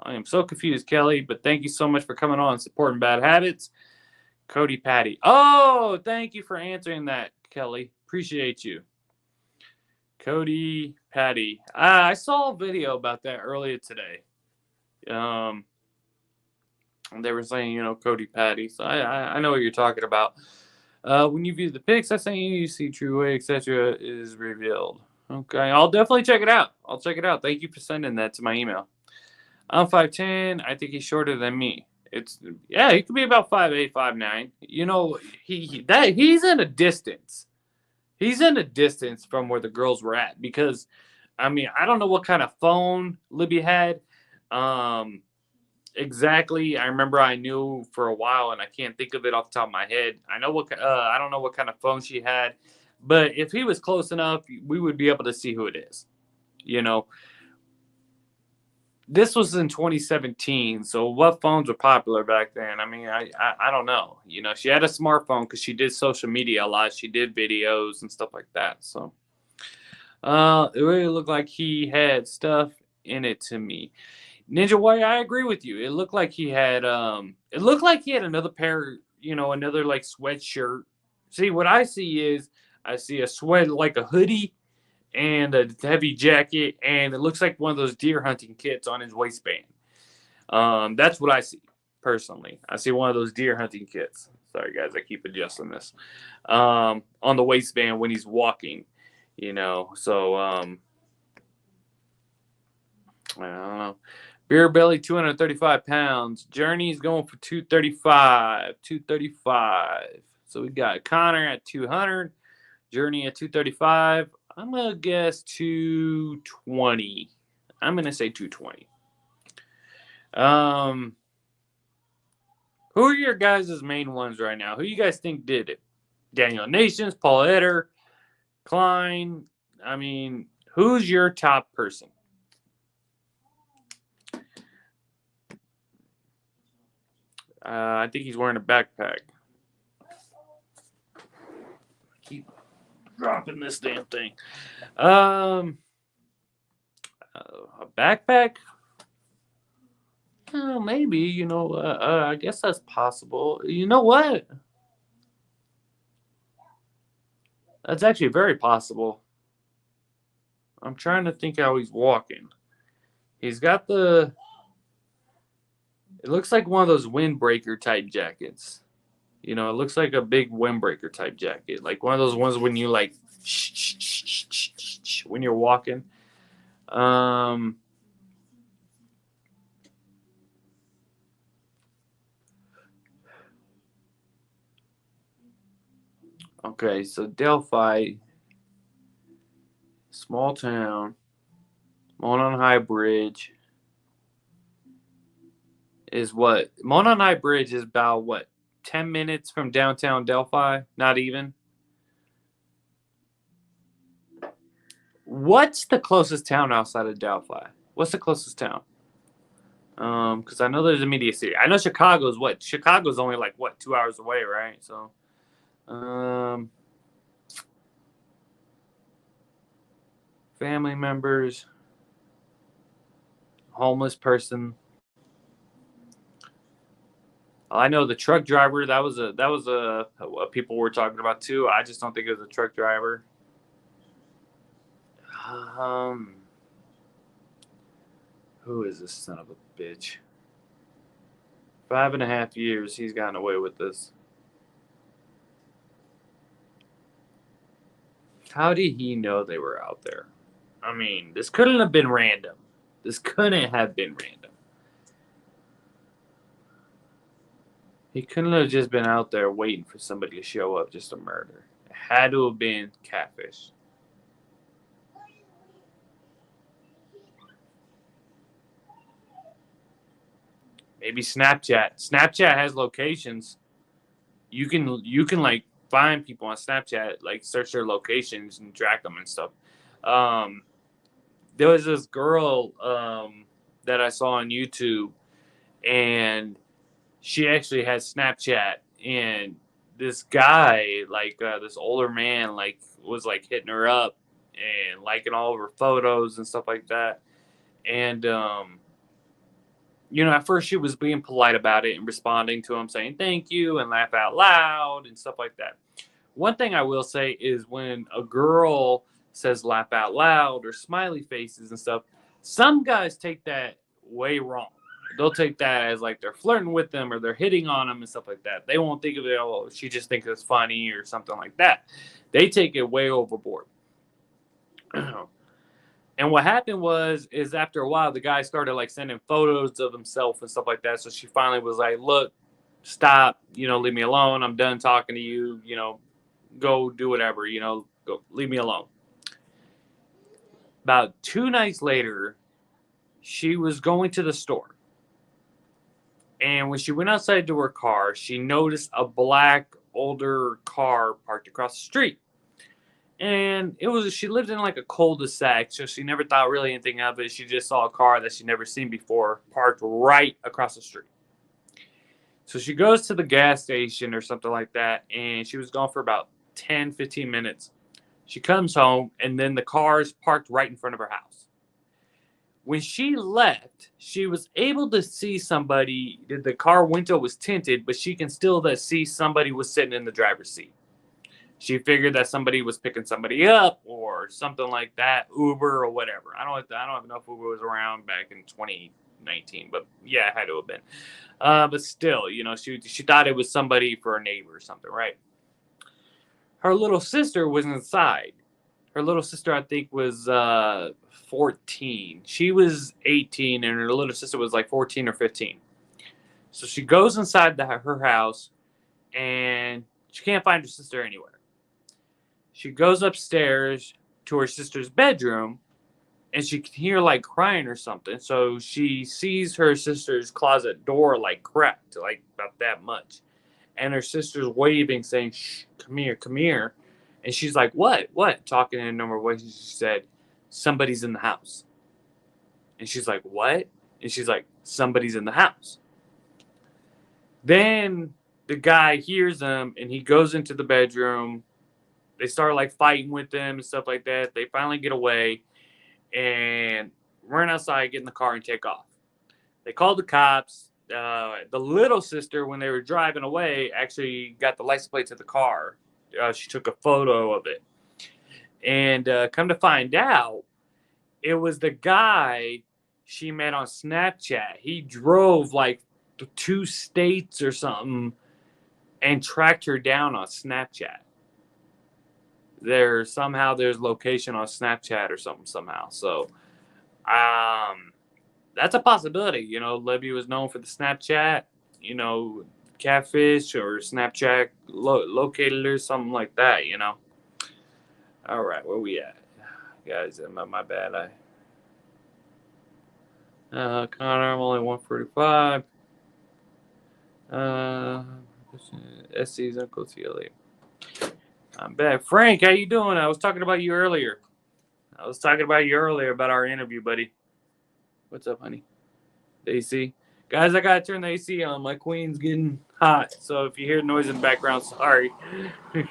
I am so confused, Kelly, but thank you so much for coming on and supporting Bad Habits. Cody Patty. Oh, thank you for answering that, Kelly. Appreciate you. Cody Patty. I saw a video about that earlier today. They were saying, you know, Cody Patty. So I know what you're talking about. When you view the pics I sent you, you see true weight, etc. is revealed. Okay, I'll definitely check it out. I'll check it out. Thank you for sending that to my email. I'm 5'10". I think he's shorter than me. Yeah, he could be about 5'8", 5'9". You know, he's in a distance. He's in a distance from where the girls were at because, I mean, I don't know what kind of phone Libby had. Exactly. I remember I knew for a while, and I can't think of it off the top of my head. I don't know what kind of phone she had, but if he was close enough, we would be able to see who it is. You know, this was in 2017, so what phones were popular back then? I mean, I don't know. You know, she had a smartphone because she did social media a lot. She did videos and stuff like that. So, it really looked like he had stuff in it to me. Ninja Warrior, I agree with you. It looked like he had another pair, you know, another like sweatshirt. See, what I see is I see a sweat like a hoodie and a heavy jacket, and it looks like one of those deer hunting kits on his waistband. That's what I see personally. I see one of those deer hunting kits. Sorry guys, I keep adjusting this. On the waistband when he's walking, you know. So I don't know. Beer Belly, 235 pounds. Journey's going for 235. 235. So we got Connor at 200. Journey at 235. I'm going to guess 220. I'm going to say 220. Who are your guys' main ones right now? Who you guys think did it? Daniel Nations, Paul Eder, Klein. I mean, who's your top person? I think he's wearing a backpack. Keep dropping this damn thing. A backpack? Oh, maybe. You know, I guess that's possible. You know what? That's actually very possible. I'm trying to think how he's walking. He's got the... It looks like one of those windbreaker type jackets. You know, it looks like a big windbreaker type jacket. Like one of those ones when you like... when you're walking. Okay, so Delphi, small town, Monon High Bridge is what? Monon High Bridge is about what? 10 minutes from downtown Delphi? Not even. What's the closest town outside of Delphi? What's the closest town? Because I know there's a media city. I know Chicago's what? Chicago's only like what, 2 hours away, right? So, family members, homeless person. I know the truck driver. That was what people were talking about too. I just don't think it was a truck driver. Who is this son of a bitch? 5.5 years he's gotten away with this. How did he know they were out there? I mean, this couldn't have been random. This couldn't have been random. He couldn't have just been out there waiting for somebody to show up just to murder. It had to have been catfish. Maybe Snapchat. Snapchat has locations. You can like find people on Snapchat, like search their locations and track them and stuff. There was this girl that I saw on YouTube, and she actually had Snapchat, and this guy, like this older man, like was like hitting her up and liking all of her photos and stuff like that. And you know, at first she was being polite about it and responding to him, saying thank you and laugh out loud and stuff like that. One thing I will say is when a girl says laugh out loud or smiley faces and stuff, some guys take that way wrong. they'll take that as like they're flirting with them or they're hitting on them and stuff like that. They won't think of it, oh, she just thinks it's funny or something like that. They take it way overboard. And what happened is after a while, the guy started like sending photos of himself and stuff like that. So she finally was like, look, stop, leave me alone. I'm done talking to you, go do whatever, go leave me alone. About 2 nights later, she was going to the store. And when she went outside to her car, she noticed a black, older car parked across the street. And she lived in like a cul-de-sac, so she never thought really anything of it. She just saw a car that she'd never seen before parked right across the street. So she goes to the gas station or something like that, and she was gone for about 10, 15 minutes. She comes home, and then the car is parked right in front of her house. When she left, she was able to see somebody. The car window was tinted, but she can still see somebody was sitting in the driver's seat. She figured that somebody was picking somebody up or something like that, Uber or whatever. I don't even know if Uber was around back in 2019, but yeah, it had to have been. But still, she thought it was somebody for a neighbor or something, right? Her little sister was inside. Her little sister, I think, was 14. She was 18, and her little sister was like 14 or 15. So she goes inside her house, and she can't find her sister anywhere. She goes upstairs to her sister's bedroom, and she can hear like crying or something. So she sees her sister's closet door like cracked, like about that much. And her sister's waving, saying, "Shh, come here, come here." And she's like, "What? What?" Talking in a normal voice. And she said, "Somebody's in the house." And she's like, "What?" And she's like, "Somebody's in the house." Then the guy hears them, and he goes into the bedroom. They start like fighting with them and stuff like that. They finally get away and run outside, get in the car, and take off. They called the cops. The little sister, when they were driving away, actually got the license plates of the car. She took a photo of it. And come to find out, it was the guy she met on Snapchat. He drove like 2 states or something and tracked her down on Snapchat. There's location on Snapchat or something somehow. So, that's a possibility. Libby was known for the Snapchat, catfish or Snapchat located or something like that, All right, where we at? Guys, my bad. Connor, I'm only 145. SC's Uncle CLE. I'm back. Frank, how you doing? I was talking about you earlier. About our interview, buddy. What's up, honey? The AC. Guys, I gotta turn the AC on. My queen's getting hot. So if you hear noise in the background, sorry. You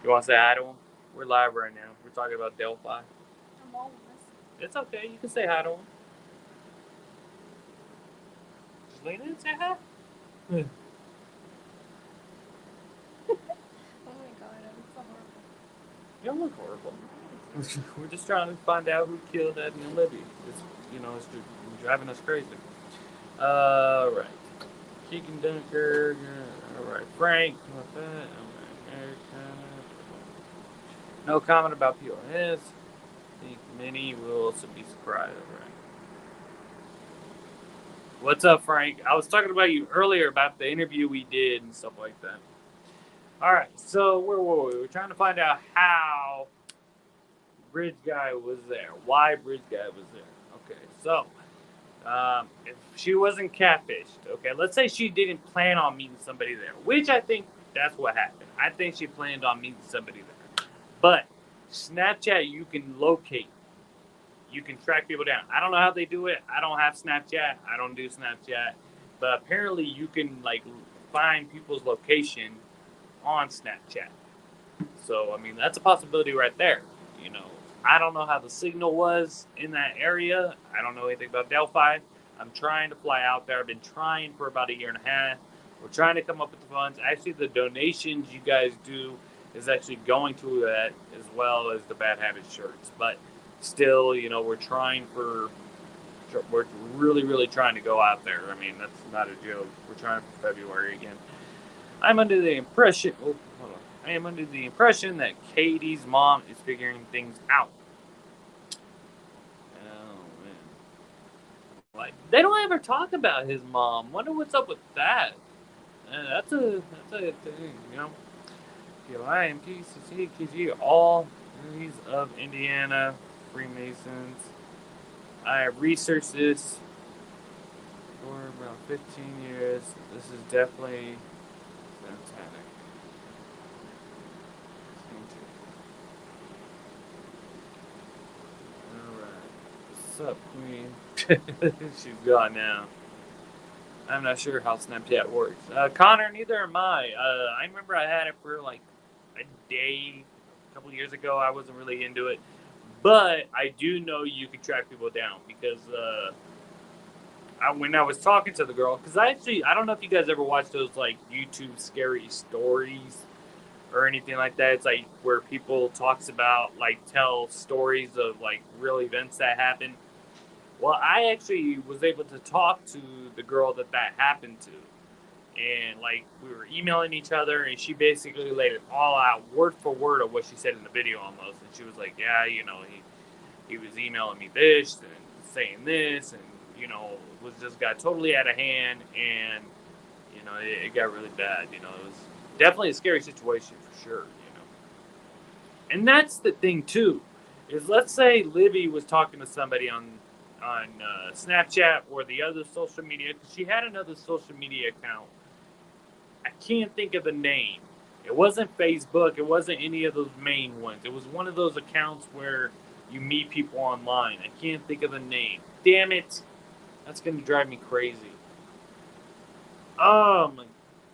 want to say hi to him? We're live right now. We're talking about Delphi.
I'm always.
It's okay. You can say hi to him. Just lean in and say hi.
Oh my god, I'm so horrible.
You don't look horrible. We're just trying to find out who killed Edna and Libby. It's driving us crazy. All right. Keegan Dunker. All right. Frank. What's that? All right. No comment about POS. I think many will also be surprised. All right. What's up, Frank? I was talking about you earlier about the interview we did and stuff like that. All right. So where were we? We're trying to find out how Bridge Guy was there. Why Bridge Guy was there. Okay. So if she wasn't catfished, okay, let's say she didn't plan on meeting somebody there, which I think that's what happened. I think she planned on meeting somebody there. But Snapchat, you can locate. You can track people down. I don't know how they do it. I don't have Snapchat. I don't do Snapchat. But apparently you can like find people's location on Snapchat. So, I mean, that's a possibility right there. I don't know how the signal was in that area. I don't know anything about Delphi. I'm trying to fly out there. I've been trying for about 1.5 years. We're trying to come up with the funds. Actually, the donations you guys do is actually going to that as well as the Bad Habits shirts. But still, we're trying for we're really, really trying to go out there. I mean, that's not a joke. We're trying for February again. I'm under the impression. Oh, hold on. I am under the impression that Katie's mom is figuring things out. Oh man, like they don't ever talk about his mom. Wonder what's up with that. That's a thing, you know. I am PCC, all he's of Indiana Freemasons. I have researched this for about 15 years. This is definitely satanic. Alright. What's up, Queen? She's gone now. I'm not sure how Snapchat works. Connor, neither am I. I remember I had it for like a day a couple years ago. I wasn't really into it. But I do know you can track people down because when I was talking to the girl, because I don't know if you guys ever watch those like YouTube scary stories or anything like that. It's like where people tell stories of like real events that happened. Well, I actually was able to talk to the girl that happened to. And like we were emailing each other, and she basically laid it all out, word for word, of what she said in the video almost. And she was like, "Yeah, he was emailing me this and saying this, and was just got totally out of hand, and it got really bad. It was definitely a scary situation for sure. And that's the thing too, is let's say Livy was talking to somebody on Snapchat or the other social media, because she had another social media account. I can't think of the name. It wasn't Facebook. It wasn't any of those main ones. It was one of those accounts where you meet people online. I can't think of the name. Damn it. That's going to drive me crazy. Oh my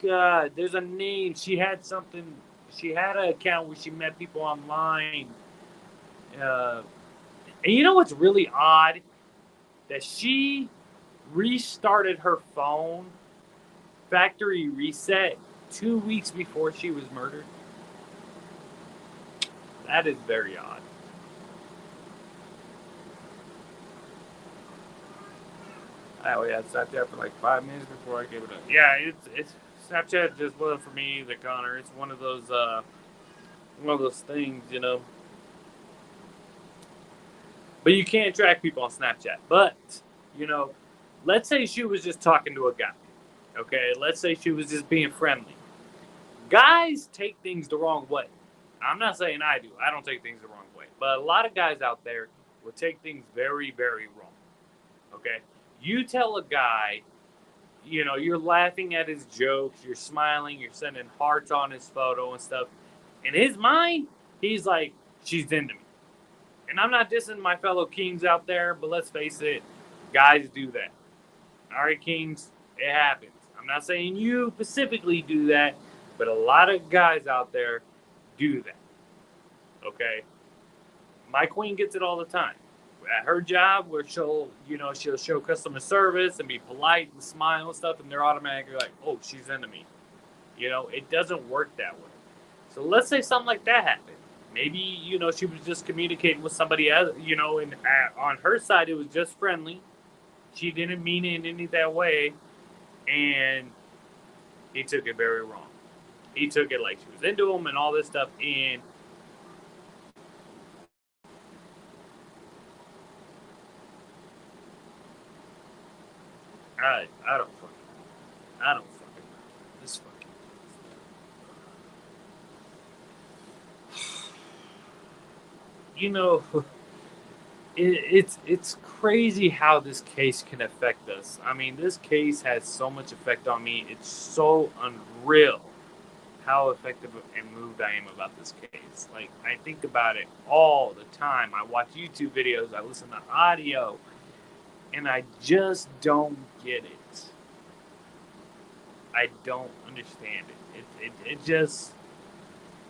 God. There's a name. She had an account where she met people online. And you know what's really odd? That she restarted her phone, factory reset, 2 weeks before she was murdered. That is very odd. I sat there for like 5 minutes before I gave it up. Yeah, it's Snapchat just wasn't for me, the Connor. It's one of those things, But you can't track people on Snapchat. But, let's say she was just talking to a guy. Okay, let's say she was just being friendly. Guys take things the wrong way. I'm not saying I do. I don't take things the wrong way. But a lot of guys out there will take things very, very wrong. Okay? You tell a guy, you're laughing at his jokes, you're smiling, you're sending hearts on his photo and stuff. In his mind, he's like, she's into me. And I'm not dissing my fellow kings out there, but let's face it, guys do that. All right, kings, it happens. I'm not saying you specifically do that, but a lot of guys out there do that. Okay? My queen gets it all the time. At her job, where she'll show customer service and be polite and smile and stuff, and they're automatically like, oh, she's into me. It doesn't work that way. So let's say something like that happened. Maybe, she was just communicating with somebody else, and on her side, it was just friendly. She didn't mean it in any that way, and he took it very wrong. He took it like she was into him and all this stuff, and I don't fucking this fucking it's crazy how this case can affect us. I mean, this case has so much effect on me. It's so unreal how effective and moved I am about this case. Like, I think about it all the time. I watch YouTube videos, I listen to audio, and I just don't get it. I don't understand it. It just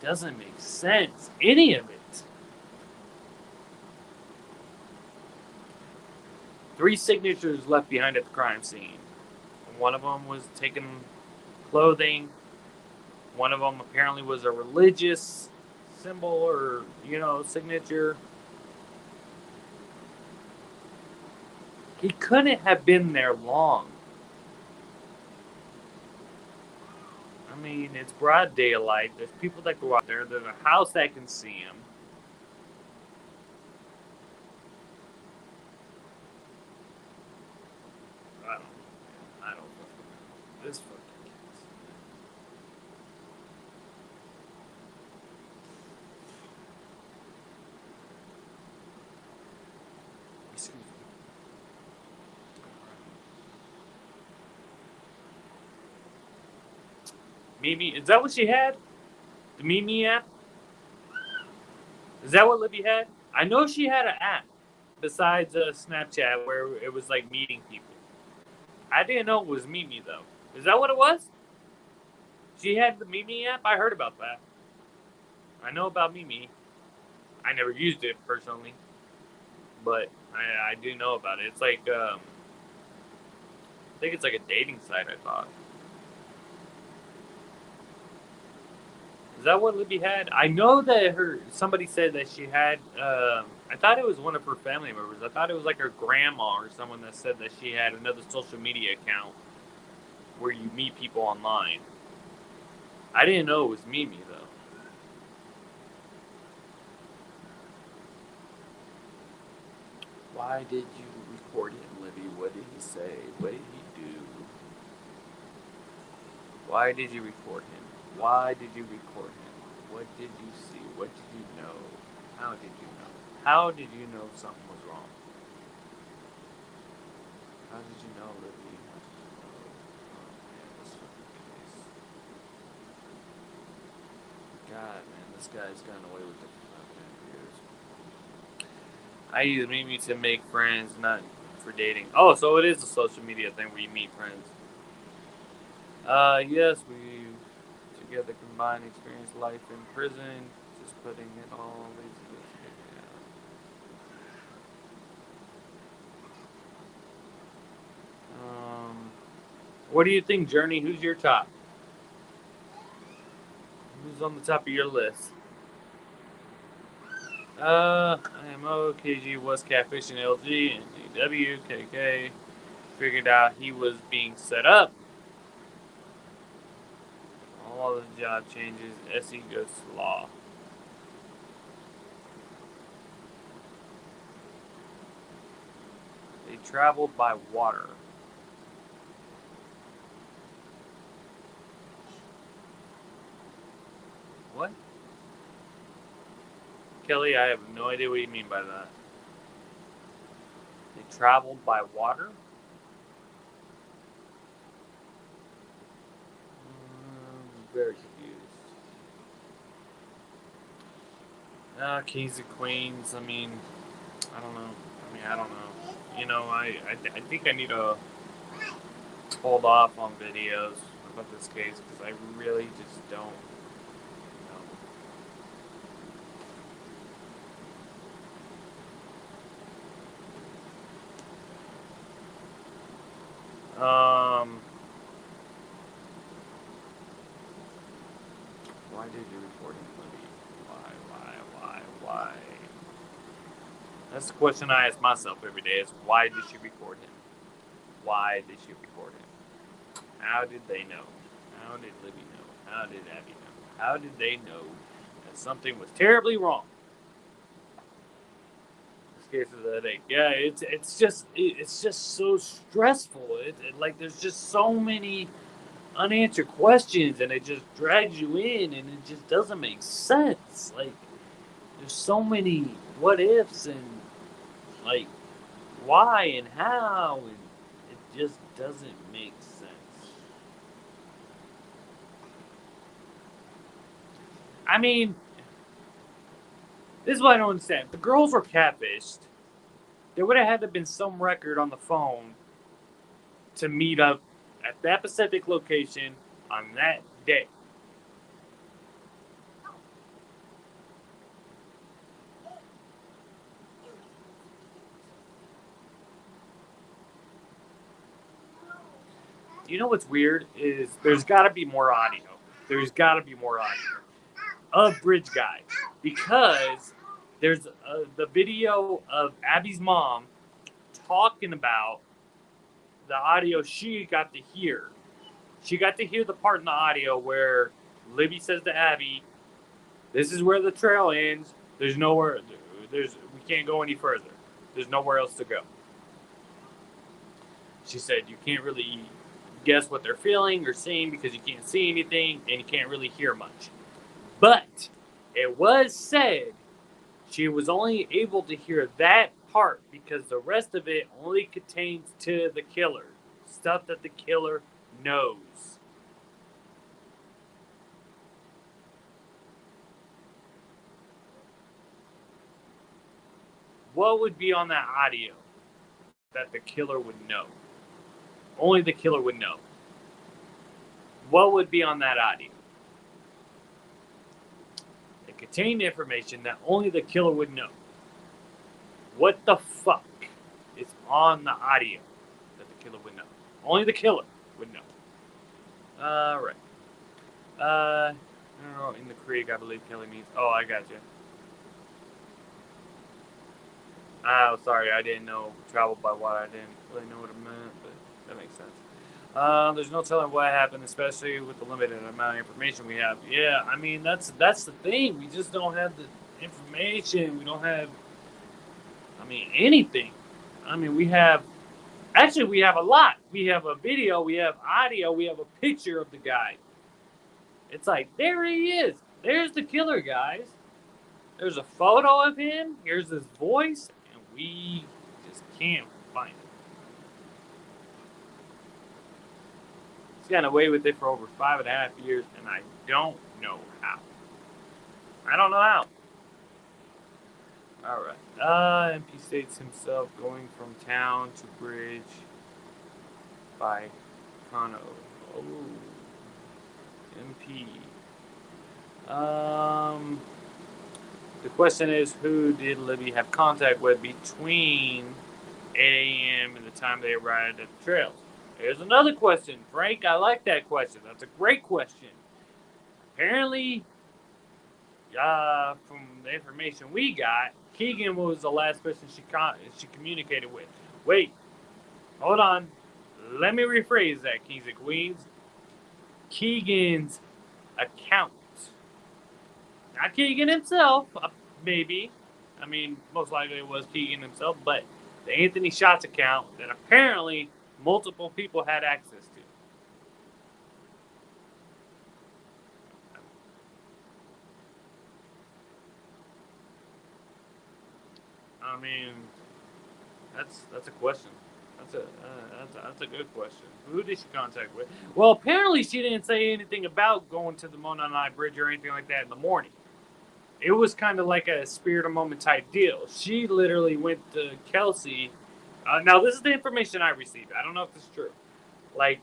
doesn't make sense. Any of it. 3 signatures left behind at the crime scene. One of them was taking clothing. One of them apparently was a religious symbol or, signature. He couldn't have been there long. I mean, it's broad daylight. There's people that go out there. There's a house that can see him. I don't know. This fucking kid. Excuse me. Mimi, is that what she had? The Mimi app? Is that what Libby had? I know she had an app besides Snapchat where it was like meeting people. I didn't know it was Mimi though. Is that what it was? She had the Mimi app? I heard about that. I know about Mimi. I never used it personally, but I do know about it. It's like, I think it's like a dating site, I thought. Is that what Libby had? I know that somebody said that she had, I thought it was one of her family members. I thought it was like her grandma or someone that said that she had another social media account where you meet people online. I didn't know it was Mimi, though. Why did you record him, Libby? What did he say? What did he do? Why did you record him? Why did you record him? What did you see? What did you know? How did you know? How did you know something was wrong? How did you know, Libby? How did you know? Oh, man, this fucking case. God, man, this guy's gotten away with it for years. I use Mimi to make friends, not for dating. Oh, so it is a social media thing where you meet friends. Yes, we together combine experience life in prison, just putting it all lazy. What do you think, Journey? Who's your top? Who's on the top of your list? IMO, KG was catfishing LG, and GW, KK figured out he was being set up. All the job changes, SE goes to law. They traveled by water. What? Kelly, I have no idea what you mean by that. They traveled by water? Very confused. Kings and queens. I mean, I don't know. I don't know. You know, I think I need to hold off on videos about this case because I really just don't know. Why did you report him, Libby? Why? That's the question I ask myself every day is why did she record him? Why did she record him? How did they know? How did Libby know? How did Abby know? How did they know that something was terribly wrong? This case is a headache. Yeah, it's just so stressful. Like there's just so many unanswered questions, and it just drags you in, and it just doesn't make sense. Like there's so many what ifs and like why and how, and it just doesn't make sense. I mean, this is what I don't understand. If the girls were catfished, there would have had to have been some record on the phone to meet up at that specific location on that day. You know what's weird is there's got to be more audio. There's got to be more audio of Bridge Guy because there's the video of Abby's mom talking about the audio she got to hear. She got to hear the part in the audio where Libby says to Abby, "This is where the trail ends. There's nowhere. We can't go any further. There's nowhere else to go." She said, "You can't really guess what they're feeling or seeing because you can't see anything and you can't really hear much." But it was said she was only able to hear that part because the rest of it only contains to the killer. Stuff that the killer knows. What would be on that audio that the killer would know? Only the killer would know. What would be on that audio? It contained information that only the killer would know. What the fuck is on the audio that the killer would know? Only the killer would know. Right. I don't know. In the creek, I believe Kelly means. Oh, I got you. Oh, sorry, I didn't know travel by water. I didn't really know what it meant, but that makes sense. There's no telling what happened, especially with the limited amount of information we have. Yeah, I mean that's the thing. We just don't have the information. We don't have, anything. We have a lot. We have a video, we have audio, we have a picture of the guy. It's like, there he is. There's the killer, guys. There's a photo of him. Here's his voice, and we just can't find it. He's gotten away with it for over 5.5 years, and I don't know how. I don't know how. All right. MP states himself going from town to bridge by Kano. Oh. MP. The question is, who did Libby have contact with between 8 a.m. and the time they arrived at the trails? Here's another question. Frank, I like that question. That's a great question. Apparently, from the information we got, Keegan was the last person she communicated with. Wait, hold on. Let me rephrase that, kings and queens. Keegan's account. Not Keegan himself, maybe. Most likely it was Keegan himself, but the Anthony Shots account that apparently multiple people had access to. That's a question. That's a good question. Who did she contact with? Well, apparently she didn't say anything about going to the Mona Night Bridge or anything like that in the morning. It was kind of like a spirit of moment type deal. She literally went to Kelsey. Now, this is the information I received. I don't know if this is true. Like,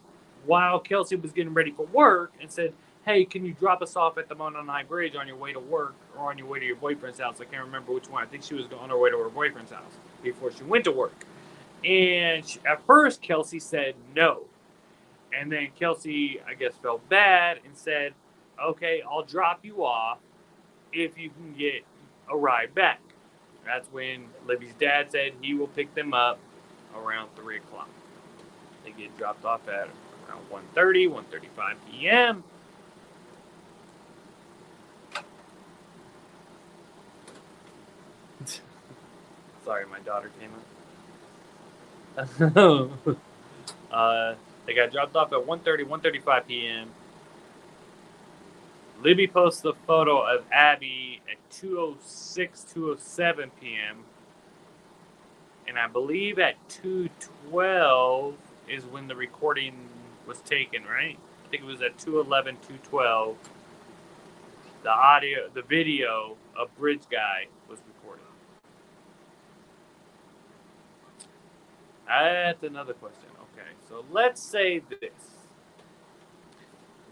while Kelsey was getting ready for work and said, "Hey, can you drop us off at the Mona Night Bridge on your way to work or on your way to your boyfriend's house?" I can't remember which one. I think she was on her way to her boyfriend's house before she went to work. And at first, Kelsey said no. And then Kelsey, I guess, felt bad and said, "Okay, I'll drop you off if you can get a ride back." That's when Libby's dad said he will pick them up around 3 o'clock. They get dropped off at around 1:30, 1:35 p.m. Sorry, my daughter came up. They got dropped off at 1:30, 1:35 p.m. Libby posts the photo of Abby at 2:06, 2:07 p.m. And I believe at 2:12 is when the recording was taken, right? I think it was at 2:11, 2:12. The video of Bridge Guy was recorded. That's another question. Okay, so let's say this.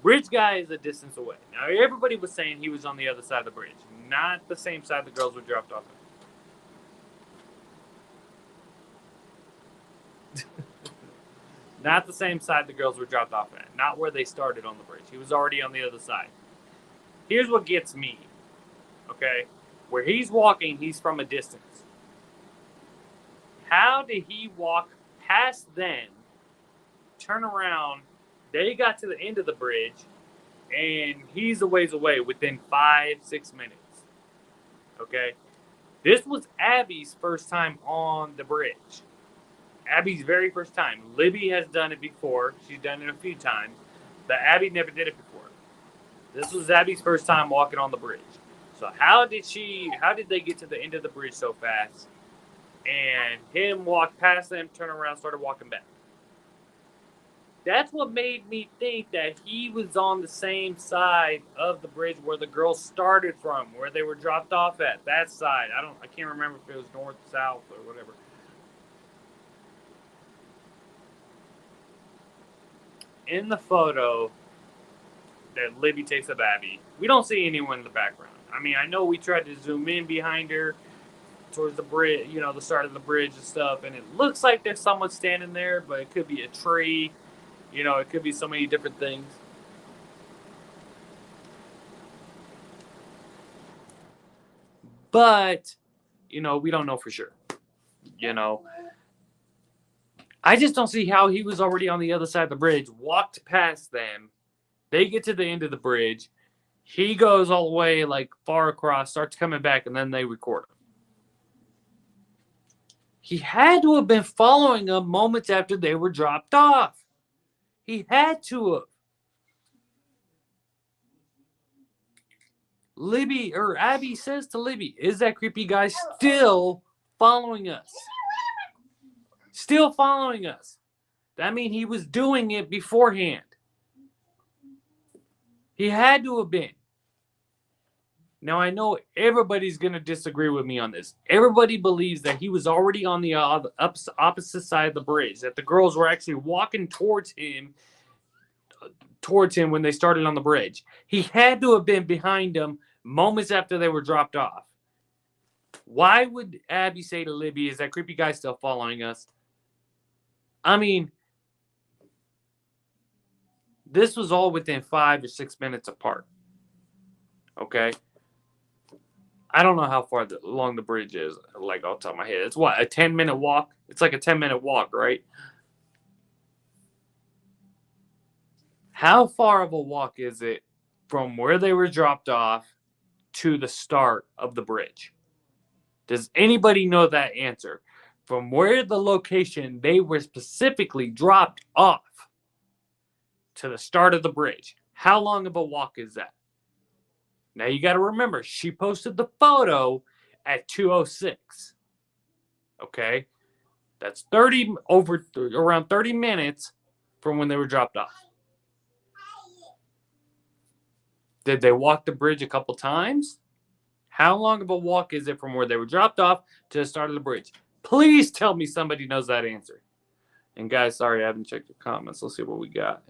Bridge Guy is a distance away. Now, everybody was saying he was on the other side of the bridge, not the same side the girls were dropped off at. Not the same side the girls were dropped off at. Not where they started on the bridge. He was already on the other side. Here's what gets me. Okay? Where he's walking, he's from a distance. How did he walk past them, turn around, they got to the end of the bridge, and he's a ways away within 5-6 minutes? Okay? This was Abby's first time on the bridge. Abby's very first time. Libby has done it before. She's done it a few times. But Abby never did it before. This was Abby's first time walking on the bridge. So how did they get to the end of the bridge so fast? And him walk past them, turn around, started walking back. That's what made me think that he was on the same side of the bridge where the girls started from, where they were dropped off at. That side. I can't remember if it was north, south, or whatever. In the photo that Libby takes of Abby, we don't see anyone in the background. I mean, I know we tried to zoom in behind her towards the bridge, the start of the bridge and stuff, and it looks like there's someone standing there, but it could be a tree. It could be so many different things. But, we don't know for sure. I just don't see how he was already on the other side of the bridge, walked past them. They get to the end of the bridge. He goes all the way, far across, starts coming back, and then they record him. He had to have been following them moments after they were dropped off. He had to have. Abby says to Libby, is that creepy guy still following us? Still following us. That means he was doing it beforehand. He had to have been. Now, I know everybody's going to disagree with me on this. Everybody believes that he was already on the opposite side of the bridge, that the girls were actually walking towards him when they started on the bridge. He had to have been behind them moments after they were dropped off. Why would Abby say to Libby, is that creepy guy still following us? I mean, this was all within 5 or 6 minutes apart. Okay? I don't know how far along the bridge is, off the top of my head. It's what, a 10-minute walk? It's like a 10-minute walk, right? How far of a walk is it from where they were dropped off to the start of the bridge? Does anybody know that answer? From where the location they were specifically dropped off to the start of the bridge, how long of a walk is that? Now you got to remember, she posted the photo at 2:06. Okay? That's around 30 minutes from when they were dropped off. Did they walk the bridge a couple times? How long of a walk is it from where they were dropped off to the start of the bridge? Please tell me somebody knows that answer. And guys, sorry, I haven't checked the comments. Let's see what we got.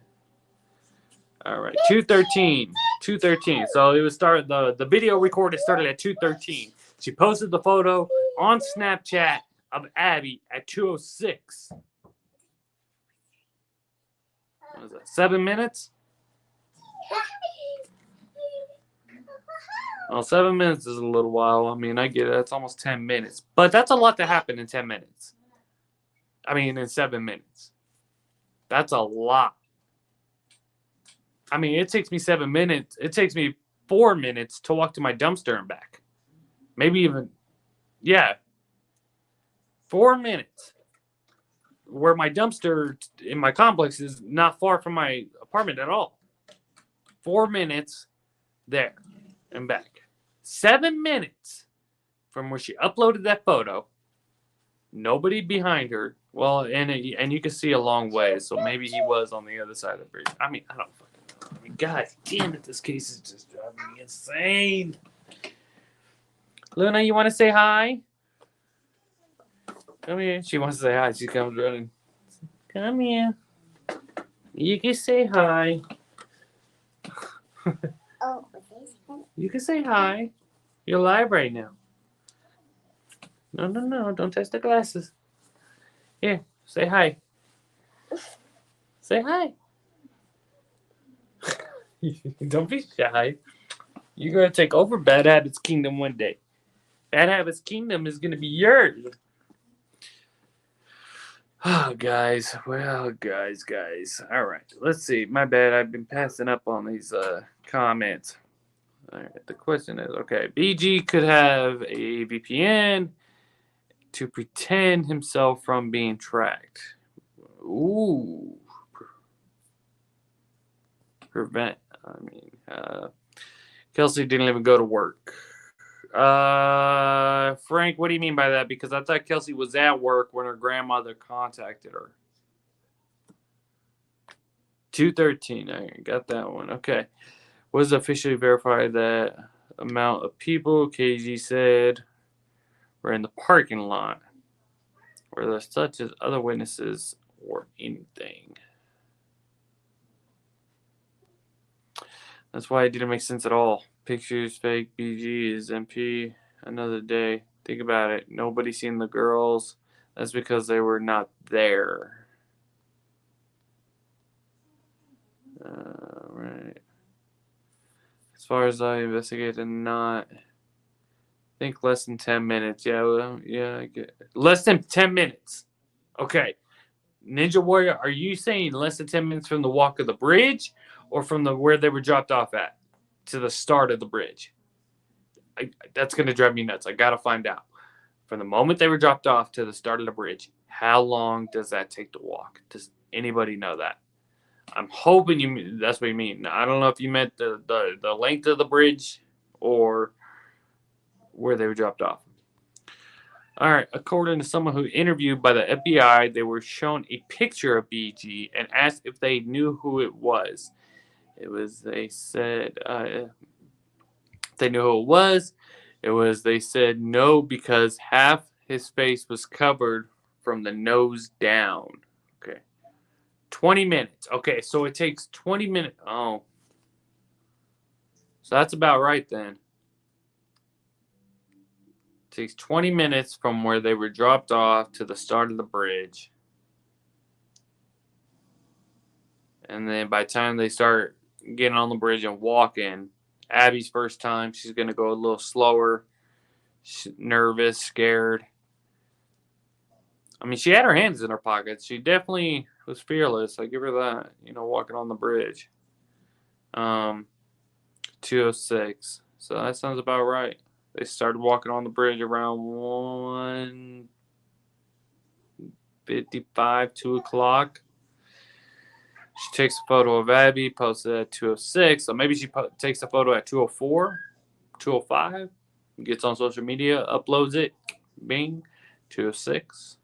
All right, 2:13. 2:13. So it was the video recorded started at 2:13. She posted the photo on Snapchat of Abby at 2:06. What is that? 7 minutes? Well, 7 minutes is a little while. I mean, I get it. That's almost 10 minutes. But that's a lot to happen in 10 minutes. I mean, in 7 minutes. That's a lot. I mean, it takes me 7 minutes. It takes me 4 minutes to walk to my dumpster and back. Maybe even, 4 minutes. Where my dumpster in my complex is not far from my apartment at all. 4 minutes there and back. 7 minutes from where she uploaded that photo. Nobody behind her. Well, and you can see a long way, so maybe he was on the other side of the bridge. I mean, I don't fucking know. I mean, god damn it, this case is just driving me insane. Luna, you want to say hi? Come here. She wants to say hi. She comes running. Come here. You can say hi.
Oh,
You can say hi. You're live right now. No. Don't touch the glasses. Here, say hi. Say hi. Don't be shy. You're going to take over Bad Habits Kingdom one day. Bad Habits Kingdom is going to be yours. Oh, guys. Well, guys. All right. Let's see. My bad. I've been passing up on these comments. All right. The question is, okay, BG could have a VPN to pretend himself from being tracked. Ooh. Prevent. Kelsey didn't even go to work. Frank, what do you mean by that? Because I thought Kelsey was at work when her grandmother contacted her. 213. I got that one. Okay. Was officially verified that amount of people, KG said, were in the parking lot. Were there such as other witnesses or anything? That's why it didn't make sense at all. Pictures, fake, BG is MP. Another day. Think about it. Nobody seen the girls. That's because they were not there. Right. As far as I investigated, not. I think less than 10 minutes. Yeah, well, yeah, I get it. Less than 10 minutes. Okay. Ninja Warrior, are you saying less than 10 minutes from the walk of the bridge or from the where they were dropped off at to the start of the bridge? That's going to drive me nuts. I got to find out. From the moment they were dropped off to the start of the bridge, how long does that take to walk? Does anybody know that? I'm hoping that's what you mean. I don't know if you meant the length of the bridge or where they were dropped off. All right. According to someone who interviewed by the FBI, they were shown a picture of BG and asked if they knew who it was. They said, they knew who it was. They said no because half his face was covered from the nose down. Okay. 20 minutes. Okay, so it takes 20 minutes. Oh. So that's about right then. It takes 20 minutes from where they were dropped off to the start of the bridge. And then by the time they start getting on the bridge and walking, Abby's first time, she's going to go a little slower. She's nervous, scared. I mean, she had her hands in her pockets. She definitely was fearless. I give her that, walking on the bridge. 206. So that sounds about right. They started walking on the bridge around 1:55, 2 o'clock. She takes a photo of Abby, posts it at 206. So maybe she takes a photo at 204, 205, gets on social media, uploads it, bing, 206.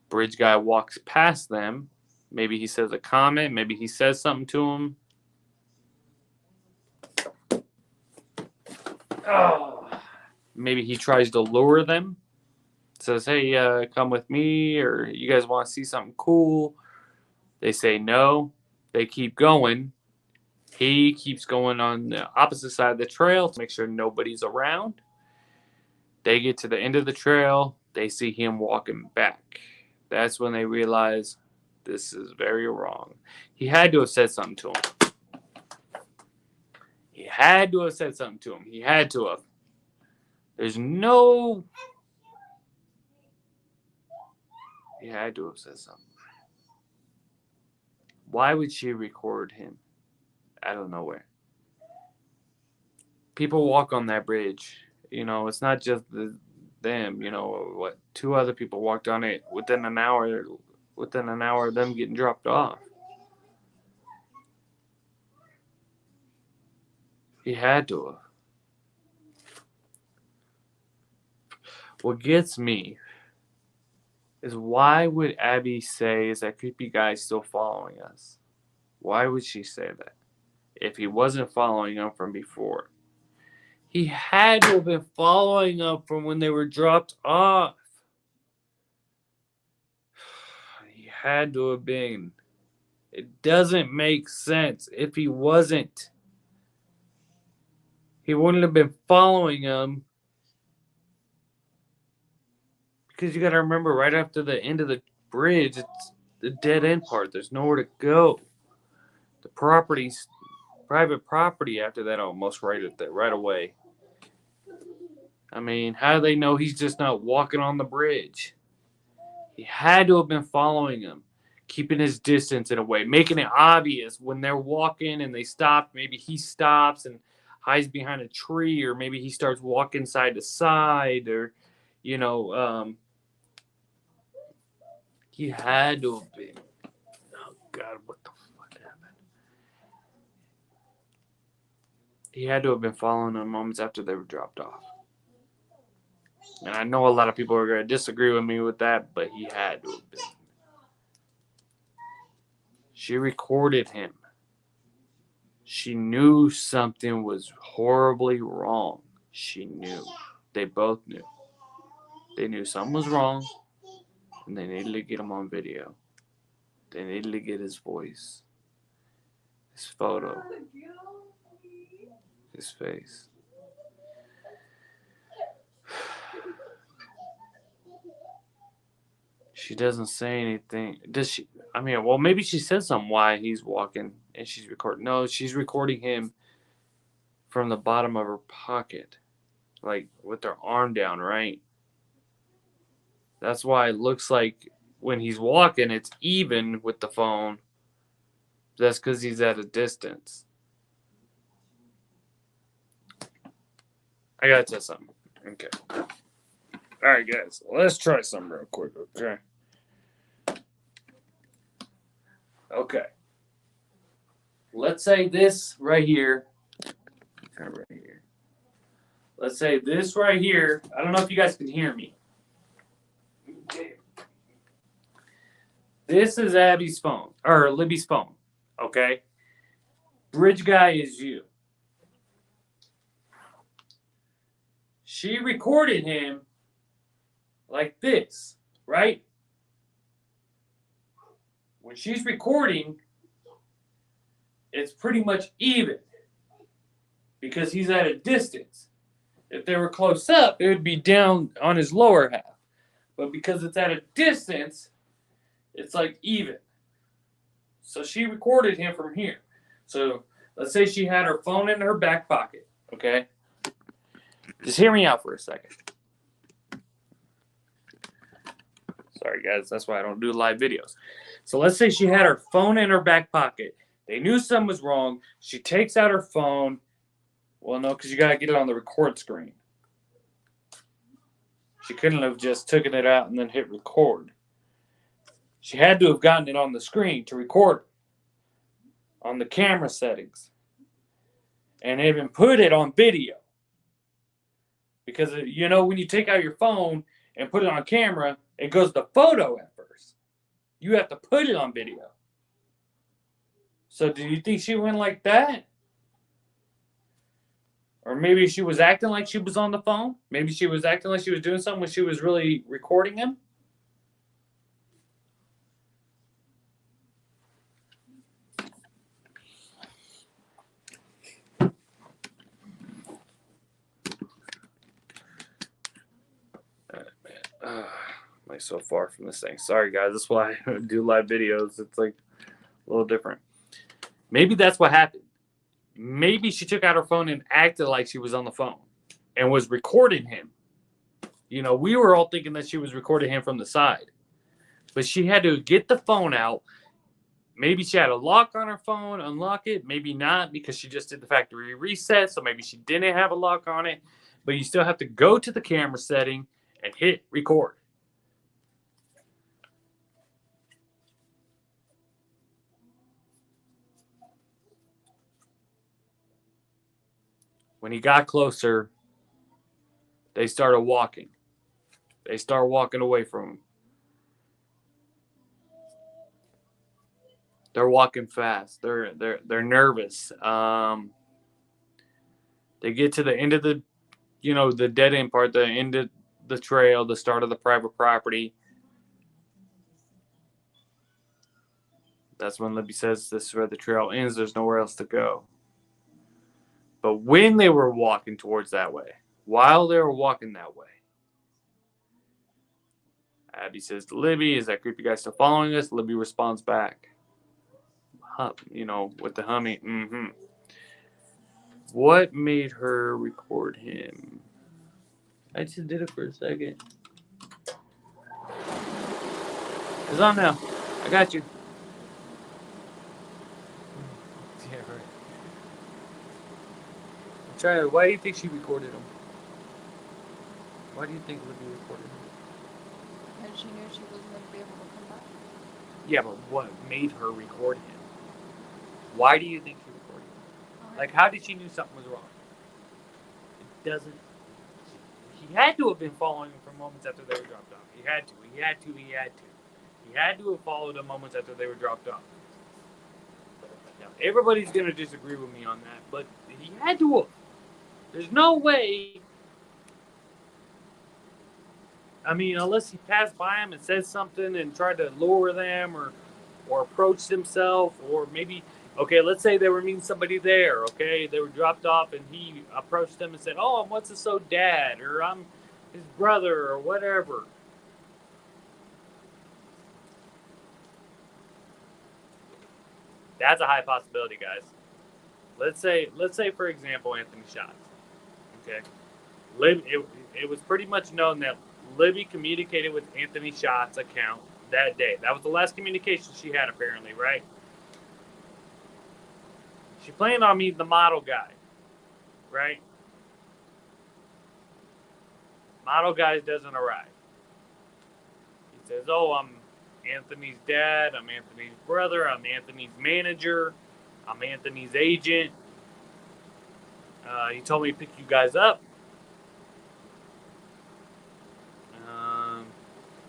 Bridge guy walks past them. Maybe he says a comment. Maybe he says something to him. Oh. Maybe he tries to lure them. Says, hey, come with me, or you guys want to see something cool? They say no. They keep going. He keeps going on the opposite side of the trail to make sure nobody's around. They get to the end of the trail. They see him walking back. That's when they realize this is very wrong. He had to have said something to him. He had to have. There's no... He had to have said something. Why would she record him out of nowhere? People walk on that bridge. It's not just them. Two other people walked on it within an hour of them getting dropped off. He had to have. What gets me is why would Abby say, is that creepy guy still following us? Why would she say that? If he wasn't following them from before. He had to have been following them from when they were dropped off. He had to have been. It doesn't make sense if he wasn't. He wouldn't have been following them. Because you got to remember, right after the end of the bridge, it's the dead end part. There's nowhere to go. The property's private property after that almost right away. I mean, how do they know he's just not walking on the bridge? He had to have been following him, keeping his distance in a way, making it obvious when they're walking and they stop. Maybe he stops and hides behind a tree, or maybe he starts walking side to side, or, he had to have been. Oh, God, what the fuck happened? He had to have been following them moments after they were dropped off. And I know a lot of people are going to disagree with me with that, but he had to have been. She recorded him. She knew something was horribly wrong. She knew. They both knew. They knew something was wrong, and they needed to get him on video. They needed to get his voice, his photo, his face. She doesn't say anything. Does she? I mean, well, maybe she said something why he's walking and she's recording. No, she's recording him from the bottom of her pocket, like with her arm down, right? That's why it looks like when he's walking, it's even with the phone. That's because he's at a distance. I gotta test something. Okay. All right, guys. Let's try something real quick, okay? Okay. Let's say this right here. Right here. Let's say this right here. I don't know if you guys can hear me. Okay. This is Abby's phone, or Libby's phone, okay? Bridge guy is you. She recorded him like this, right? When she's recording, it's pretty much even because he's at a distance. If they were close up, it would be down on his lower half. But because it's at a distance, it's like even. So she recorded him from here. So let's say she had her phone in her back pocket, okay? Just hear me out for a second. Sorry, guys. That's why I don't do live videos. So let's say she had her phone in her back pocket. They knew something was wrong. She takes out her phone. Well, no, because you got to get it on the record screen. She couldn't have just taken it out and then hit record. She had to have gotten it on the screen to record on the camera settings and even put it on video. Because, when you take out your phone and put it on camera, it goes to photo at first. You have to put it on video. So do you think she went like that? Or maybe she was acting like she was on the phone? Maybe she was acting like she was doing something when she was really recording him? Like so far from this thing. Sorry, guys. That's why I do live videos. It's like a little different. Maybe that's what happened. Maybe she took out her phone and acted like she was on the phone and was recording him. We were all thinking that she was recording him from the side. But she had to get the phone out. Maybe she had a lock on her phone, unlock it. Maybe not, because she just did the factory reset. So maybe she didn't have a lock on it. But you still have to go to the camera setting and hit record. When he got closer, they started walking. They start walking away from him. They're walking fast. They're nervous. They get to the end of the, the dead end part, the end of the trail, the start of the private property. That's when Libby says this is where the trail ends. There's nowhere else to go. But when they were walking towards that way, while they were walking that way, Abby says to Libby, "Is that creepy guy still following us?" Libby responds back, with the humming. Mm-hmm. What made her record him? I just did it for a second. It's on now. I got you. Yeah, right. I'm trying. Why do you think she recorded him? Why do you think Libby recorded him?
And she knew she wasn't going to be able to come back.
Yeah, but what made her record him? Why do you think she recorded him?
Okay.
Like, how did she knew something was wrong? It doesn't. He had to have been following him for moments after they were dropped off. He had to. He had to. He had to. He had to have followed them moments after they were dropped off. Now, everybody's gonna disagree with me on that, but he had to have. There's no way. I mean, unless he passed by him and said something and tried to lure them or approached himself, or maybe, okay, let's say they were meeting somebody there, okay? They were dropped off and he approached them and said, oh, I'm what's this so dad, or I'm his brother, or whatever. That's a high possibility, guys. Let's say for example, Anthony Schatz, okay? It was pretty much known that Libby communicated with Anthony Schatz's account that day. That was the last communication she had, apparently, right? She planned on meeting the model guy, right? Model guy doesn't arrive. He says, oh, I'm Anthony's dad, I'm Anthony's brother, I'm Anthony's manager, I'm Anthony's agent. He told me to pick you guys up. Um,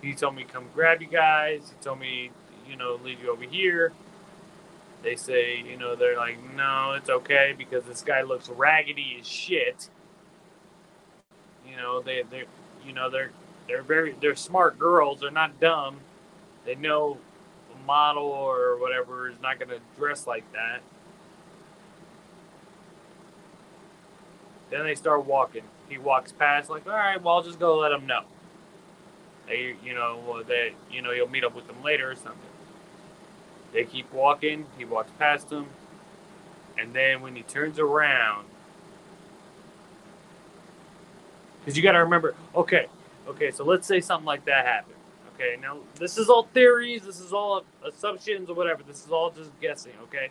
he told me to come grab you guys. He told me, leave you over here. They say, they're like, no, it's okay because this guy looks raggedy as shit. They're smart girls. They're not dumb. They know a model or whatever is not going to dress like that. Then they start walking. He walks past, like, all right, well, I'll just go let him know. You'll meet up with them later or something. They keep walking. He walks past them. And then when he turns around, because you got to remember, okay, so let's say something like that happened. Okay, now this is all theories, this is all assumptions or whatever. This is all just guessing, okay?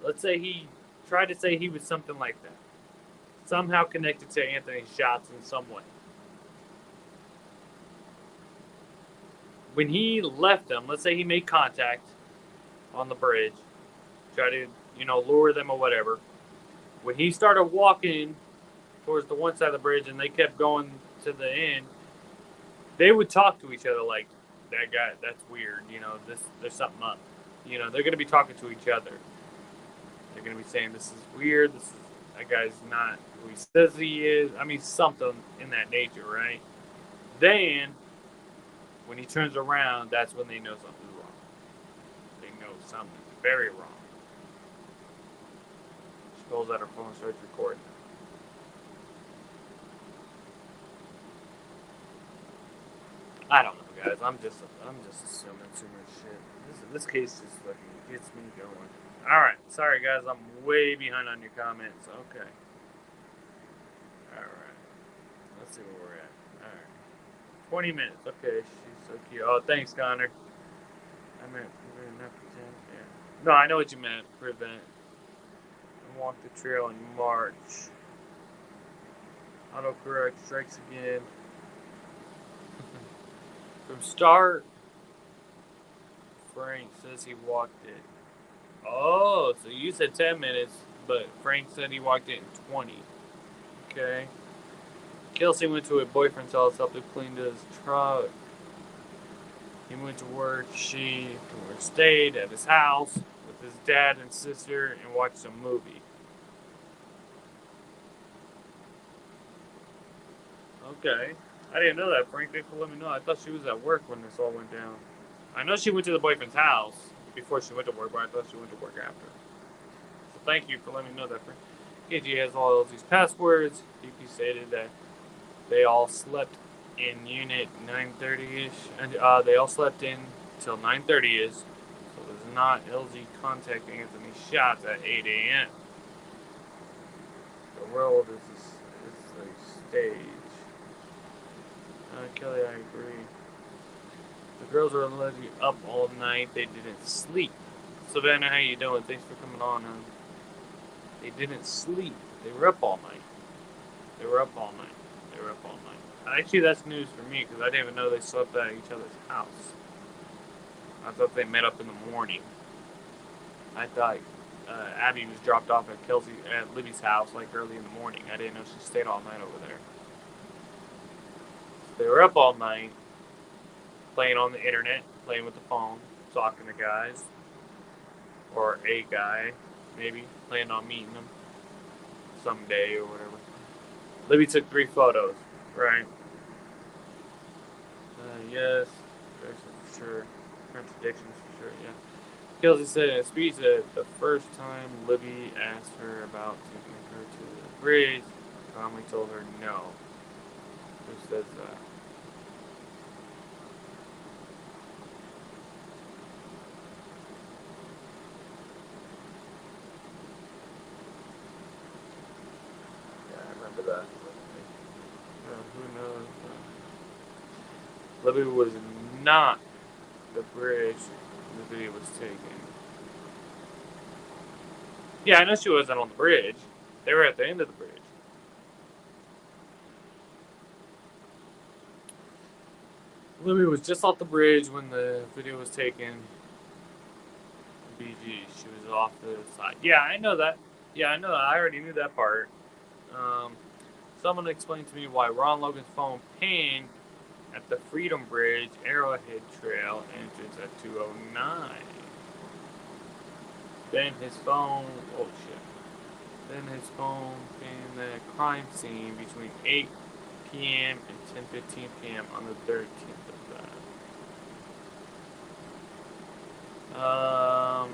Let's say he tried to say he was something like that. Somehow connected to Anthony Schatz in some way. When he left them, let's say he made contact on the bridge, try to, lure them or whatever. When he started walking towards the one side of the bridge and they kept going to the end, they would talk to each other like, that guy, that's weird, there's something up. They're going to be talking to each other. They're going to be saying, this is weird, that guy's not who he says he is. I mean, something in that nature, right? Then, when he turns around, that's when they know something's wrong. They know something's very wrong. She pulls out her phone and starts recording. I don't know, guys. I'm just assuming too much shit. This case just fucking gets me going. All right, sorry guys, I'm way behind on your comments. Okay. All right. Let's see where we're at. All right. 20 minutes. Okay, she's so cute. Oh, thanks, Connor. I meant not pretend. Yeah. No, I know what you meant. Prevent. And walk the trail in March. Autocorrect strikes again. From start, Frank says he walked it. Oh, so you said 10 minutes, but Frank said he walked it in 20. Okay. Kelsey went to her boyfriend's house, helped him clean his truck. He went to work. She stayed at his house with his dad and sister and watched a movie. Okay. I didn't know that, Frank. Thanks for letting me know. I thought she was at work when this all went down. I know she went to the boyfriend's house before she went to work, but I thought she went to work after. So thank you for letting me know that, Frank. KG has all of these passwords. DP stated that they all slept in unit 9:30ish, and they all slept in till 9:30ish. So it was not LG contact Anthony Schatz at 8 a.m. The world is a stage. Kelly, I agree. The girls were allegedly up all night. They didn't sleep. Savannah, how you doing? Thanks for coming on. They didn't sleep. They were up all night. They were up all night. They were up all night. Actually, that's news for me because I didn't even know they slept at each other's house. I thought they met up in the morning. I thought Abby was dropped off at Libby's house like early in the morning. I didn't know she stayed all night over there. They were up all night, playing on the internet, playing with the phone, talking to guys, or a guy, maybe, planning on meeting them someday or whatever. Libby took 3 photos, right? Yes, there's for sure. Contradictions for sure, yeah. Kelsey said in a speech that the first time Libby asked her about taking her to the bridge, calmly told her no. Who says that? Yeah, I remember that. Who knows? Libby was not the bridge the video was taken. Yeah, I know she wasn't on the bridge. They were at the end of the bridge. Libby was just off the bridge when the video was taken. BG, she was off the side. Yeah, I know that. Yeah, I know that. I already knew that part. Someone explained to me why Ron Logan's phone pinged at the Freedom Bridge Arrowhead Trail entrance at 2:09. Then his phone, oh shit. Then his phone pinged the crime scene between 8 p.m. and 10:15 p.m. on the 13th of that.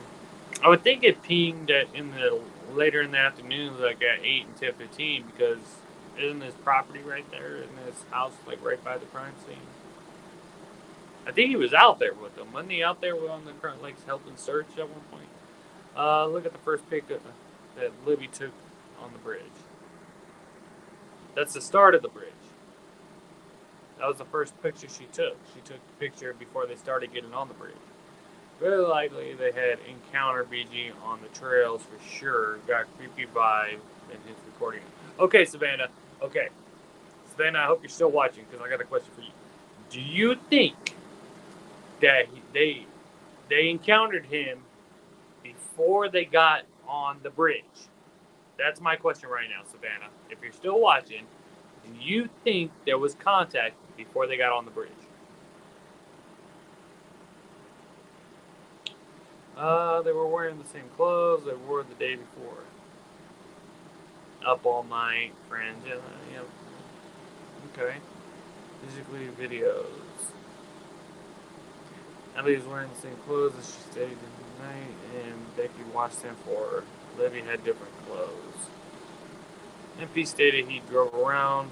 I would think it pinged later in the afternoon, like at 8 and 10:15, because isn't his property right there? Isn't his house like right by the crime scene? I think he was out there with them. Wasn't he out there on the like helping search at one point? Look at the first pic that Libby took on the bridge. That's the start of the bridge. That was the first picture she took. She took the picture before they started getting on the bridge. Very likely they had encountered BG on the trails for sure. Got creepy vibe in his recording. Okay, Savannah. Okay. Savannah, I hope you're still watching because I got a question for you. Do you think that they encountered him before they got on the bridge? That's my question right now, Savannah. If you're still watching, do you think there was contact before they got on the bridge? They were wearing the same clothes they wore the day before. Up all night, friends. Yeah. Okay. Physically videos. Abby was wearing the same clothes as she stayed in the night, and Becky watched him for her. Libby had different clothes. MP stated he drove around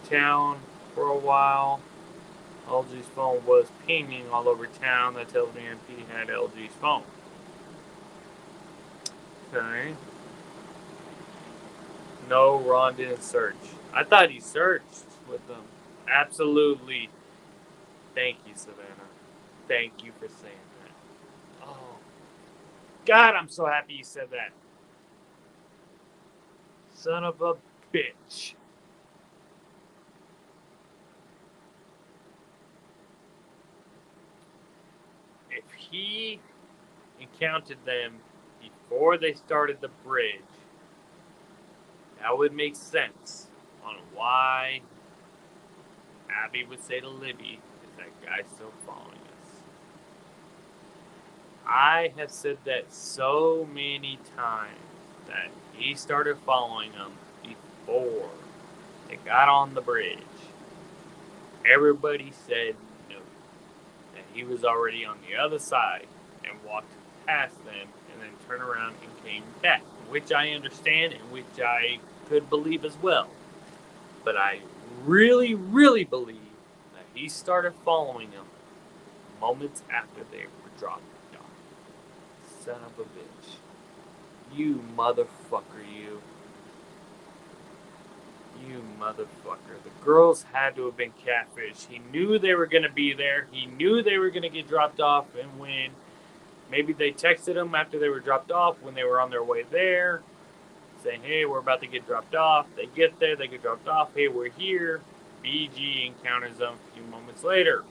town for a while. LG's phone was pinging all over town. That tells me MP had LG's phone. Okay. No, Ron didn't search. I thought he searched with them. Absolutely. Thank you, Savannah. Thank you for saying that. Oh, God, I'm so happy you said that. Son of a bitch. If he encountered them before they started the bridge, that would make sense on why Abby would say to Libby, is that guy still following us? I have said that so many times that he started following them before they got on the bridge. Everybody said no. That he was already on the other side and walked past them and then turned around and came back, which I understand and which I could believe as well. But I really, really believe that he started following them moments after they were dropped off. Son of a bitch. You motherfucker, you. You motherfucker. The girls had to have been catfish. He knew they were going to be there. He knew they were going to get dropped off and win. Maybe they texted him after they were dropped off when they were on their way there, saying, hey, we're about to get dropped off. They get there, they get dropped off. Hey, we're here. BG encounters them a few moments later.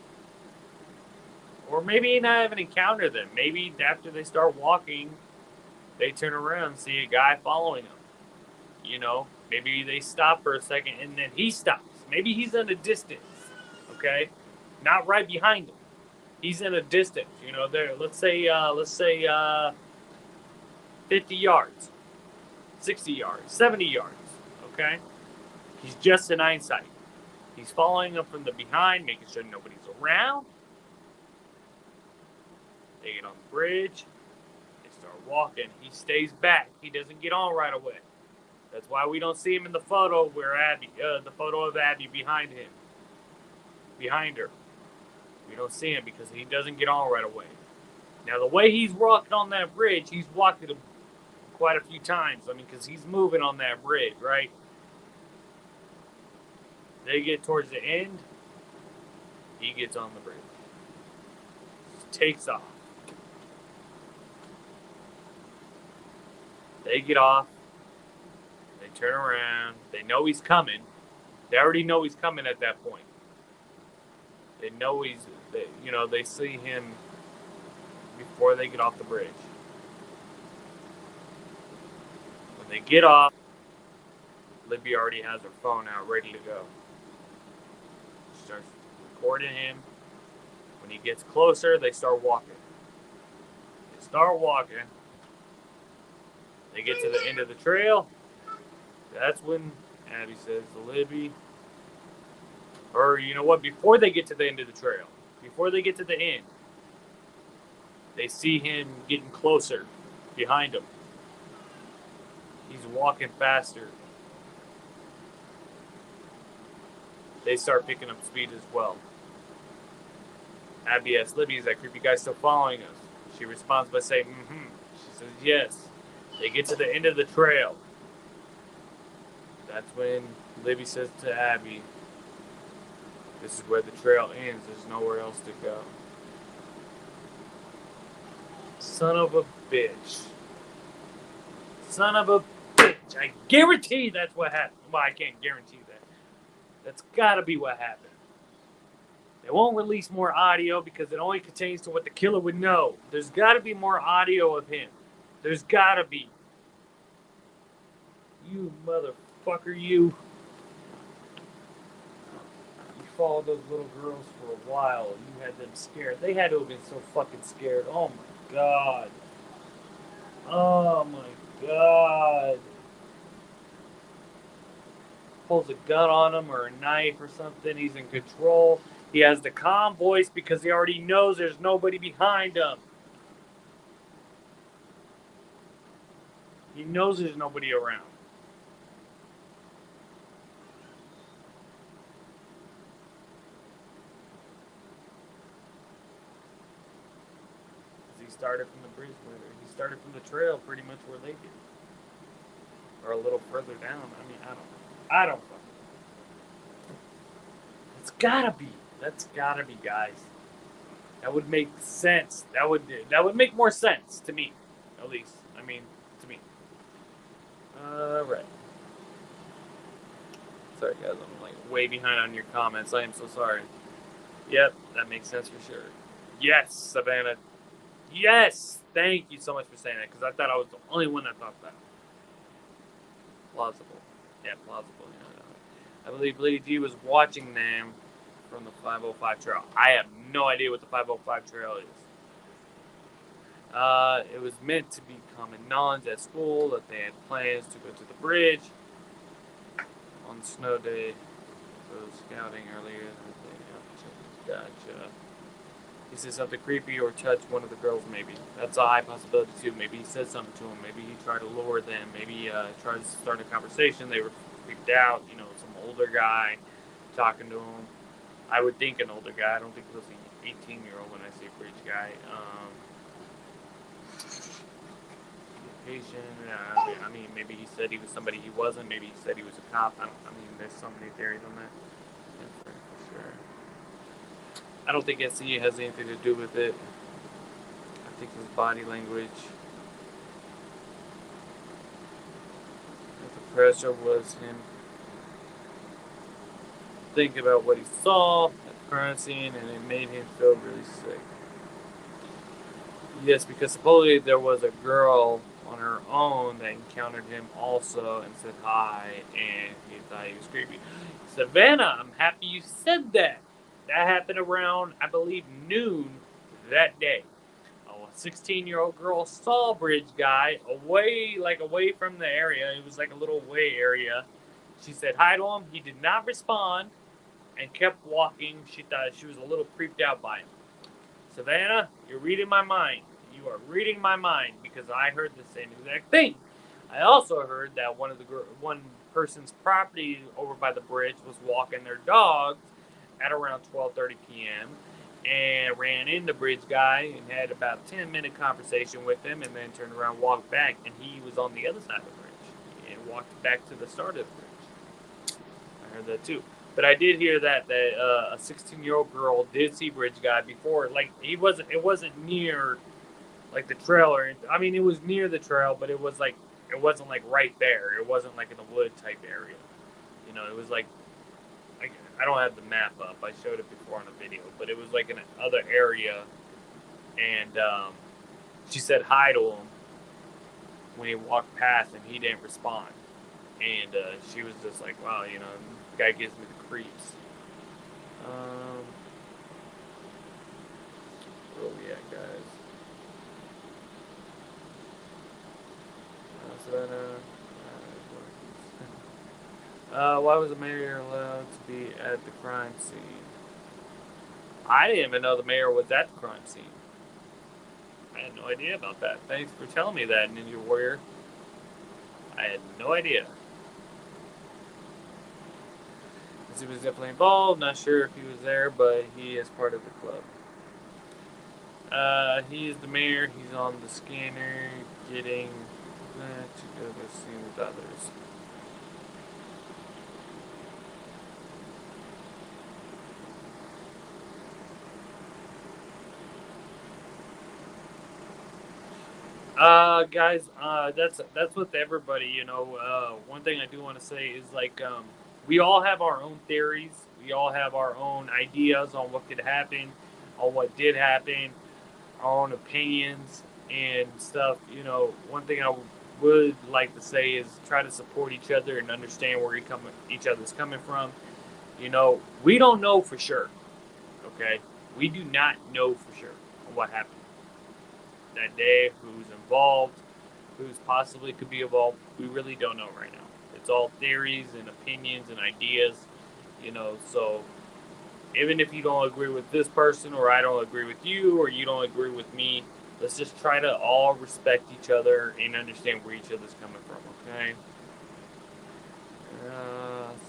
Or maybe he not even encounter them. Maybe after they start walking, they turn around and see a guy following them. You know, maybe they stop for a second and then he stops. Maybe he's in a distance, okay? Not right behind him. He's in a distance, you know, there, let's say 50 yards, 60 yards, 70 yards, okay? He's just in hindsight. He's following them from the behind, making sure nobody's around. They get on the bridge. They start walking. He stays back. He doesn't get on right away. That's why we don't see him in the photo where the photo of Abby behind him, behind her. We don't see him because he doesn't get on right away. Now, the way he's walking on that bridge, he's walked it quite a few times. I mean, because he's moving on that bridge, right? They get towards the end. He gets on the bridge. Takes off. They get off. They turn around. They know he's coming. They already know he's coming at that point. They know they see him before they get off the bridge. When they get off, Libby already has her phone out ready to go. She starts recording him. When he gets closer, they start walking. They start walking. They get to the end of the trail. That's when Abby says to Libby, or you know what, before they get to the end of the trail, before they get to the end, they see him getting closer behind them. He's walking faster. They start picking up speed as well. Abby asks Libby, is that creepy guy still following us? She responds by saying, mm-hmm. She says, yes. They get to the end of the trail. That's when Libby says to Abby, this is where the trail ends. There's nowhere else to go. Son of a bitch. Son of a bitch. I guarantee that's what happened. Well, I can't guarantee that. That's gotta be what happened. They won't release more audio because it only pertains to what the killer would know. There's gotta be more audio of him. There's gotta be. You motherfucker, you. You followed those little girls for a while. You had them scared. They had to have been so fucking scared. Oh my god. Oh my god. Pulls a gun on him or a knife or something. He's in control. He has the calm voice because he already knows there's nobody behind him. He knows there's nobody around. He started from the bridge where he started from the trail pretty much where they did. Or a little further down. I mean, I don't fucking know. It's gotta be. That's gotta be, guys. That would make sense. That would make more sense to me, at least. I mean, to me. Right. Sorry, guys. I'm like way behind on your comments. I am so sorry. Yep, that makes sense for sure. Yes, Savannah. Yes, thank you so much for saying that because I thought I was the only one that thought that. Plausible. Yeah, plausible. I believe Lady G was watching them from the 505 trail. I have no idea what the 505 trail is. It was meant to be common knowledge at school that they had plans to go to the bridge on snow day. So scouting earlier. Gotcha. He said something creepy or touched one of the girls, maybe. That's a high possibility, too. Maybe he said something to him. Maybe he tried to lure them. Maybe he tried to start a conversation. They were freaked out. You know, some older guy talking to him. I would think an older guy. I don't think it was an 18-year-old when I say bridge guy. identification. I mean, maybe he said he was somebody he wasn't. Maybe he said he was a cop. I mean, there's so many theories on that. Yeah, for sure. I don't think SE has anything to do with it. I think his body language. The pressure was him thinking about what he saw at the crime scene, and it made him feel really sick. Yes, because supposedly there was a girl on her own that encountered him also and said hi, and he thought he was creepy. Savannah, I'm happy you said that. That happened around, I believe, noon that day. A 16-year-old girl saw Bridge Guy away from the area. It was like a little way area. She said hi to him. He did not respond and kept walking. She thought she was a little creeped out by him. Savannah, you're reading my mind. You are reading my mind because I heard the same exact thing. I also heard that one person's property over by the bridge was walking their dogs at around 12:30 p.m. and ran into Bridge Guy and had about a 10-minute conversation with him, and then turned around, walked back, and he was on the other side of the bridge and walked back to the start of the bridge. I heard that too. But I did hear that a 16-year-old girl did see Bridge Guy before. Like it wasn't near like the trail, or I mean it was near the trail, but it wasn't like right there. It wasn't like in the wood type area. You know, it was like I don't have the map up. I showed it before on a video, but it was like in another area, and she said hi to him when he walked past, and he didn't respond. And she was just like, wow, you know, this guy gives me the creeps. Where are we at, guys? Why was the mayor allowed to be at the crime scene? I didn't even know the mayor was at the crime scene. I had no idea about that. Thanks for telling me that, Ninja Warrior. I had no idea. He was definitely involved. Not sure if he was there, but he is part of the club. He is the mayor. He's on the scanner getting to go to the scene with others. Guys, that's with everybody, you know. One thing I do want to say is like, we all have our own theories. We all have our own ideas on what could happen, on what did happen, our own opinions and stuff. You know, one thing I would like to say is try to support each other and understand where each other's coming from. You know, we don't know for sure. Okay, we do not know for sure what happened that day, who's involved, who's possibly could be involved. We really don't know right now. It's all theories and opinions and ideas, you know. So even if you don't agree with this person, or I don't agree with you, or you don't agree with me, let's just try to all respect each other and understand where each other's coming from, okay?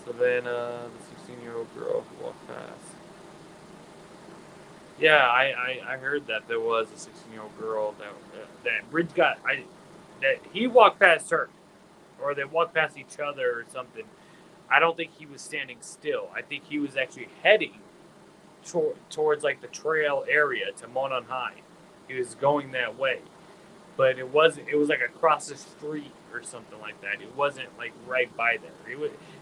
Savannah, the 16-year-old girl who walked past. Yeah, I heard that there was a 16-year-old girl that Bridge that he walked past her, or they walked past each other or something. I don't think he was standing still. I think he was actually heading towards like the trail area to Monon High. He was going that way, but it was like across the street or something like that. It wasn't like right by there.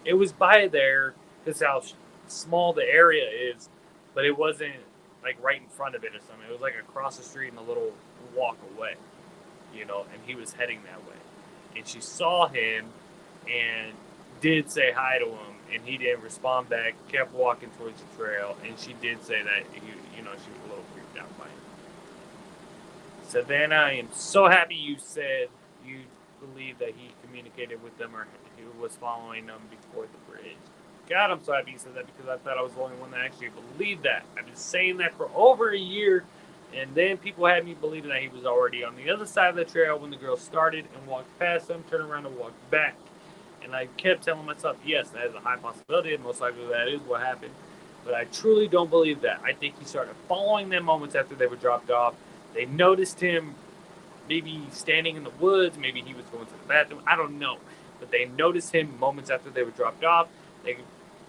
It was by there because how small the area is, but it wasn't like right in front of it or something. It was like across the street and a little walk away, you know, and he was heading that way. And she saw him and did say hi to him, and he didn't respond back, kept walking towards the trail, and she did say that, she was a little freaked out by him. Savannah, I am so happy you said you believe that he communicated with them or he was following them before the bridge. God, I'm so happy you said that because I thought I was the only one that actually believed that. I've been saying that for over a year, and then people had me believing that he was already on the other side of the trail when the girl started and walked past him, turned around and walked back. And I kept telling myself, yes, that is a high possibility, and most likely that is what happened. But I truly don't believe that. I think he started following them moments after they were dropped off. They noticed him maybe standing in the woods, maybe he was going to the bathroom. I don't know. But they noticed him moments after they were dropped off. They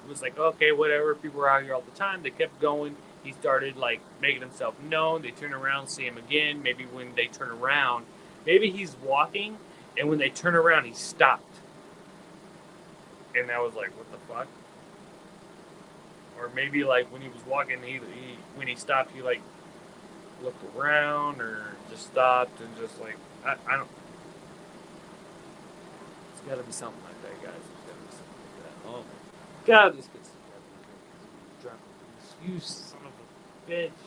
was like, okay, whatever. People are out here all the time. They kept going. He started like making himself known. They turn around, see him again. Maybe when they turn around, maybe he's walking, and when they turn around, he stopped. And I was like, what the fuck? Or maybe like when he was walking, he when he stopped, he like looked around or just stopped and just like I don't. It's got to be something like that, guys. It's got to be something like that. Oh my god, this kid's dropping. You son of a bitch.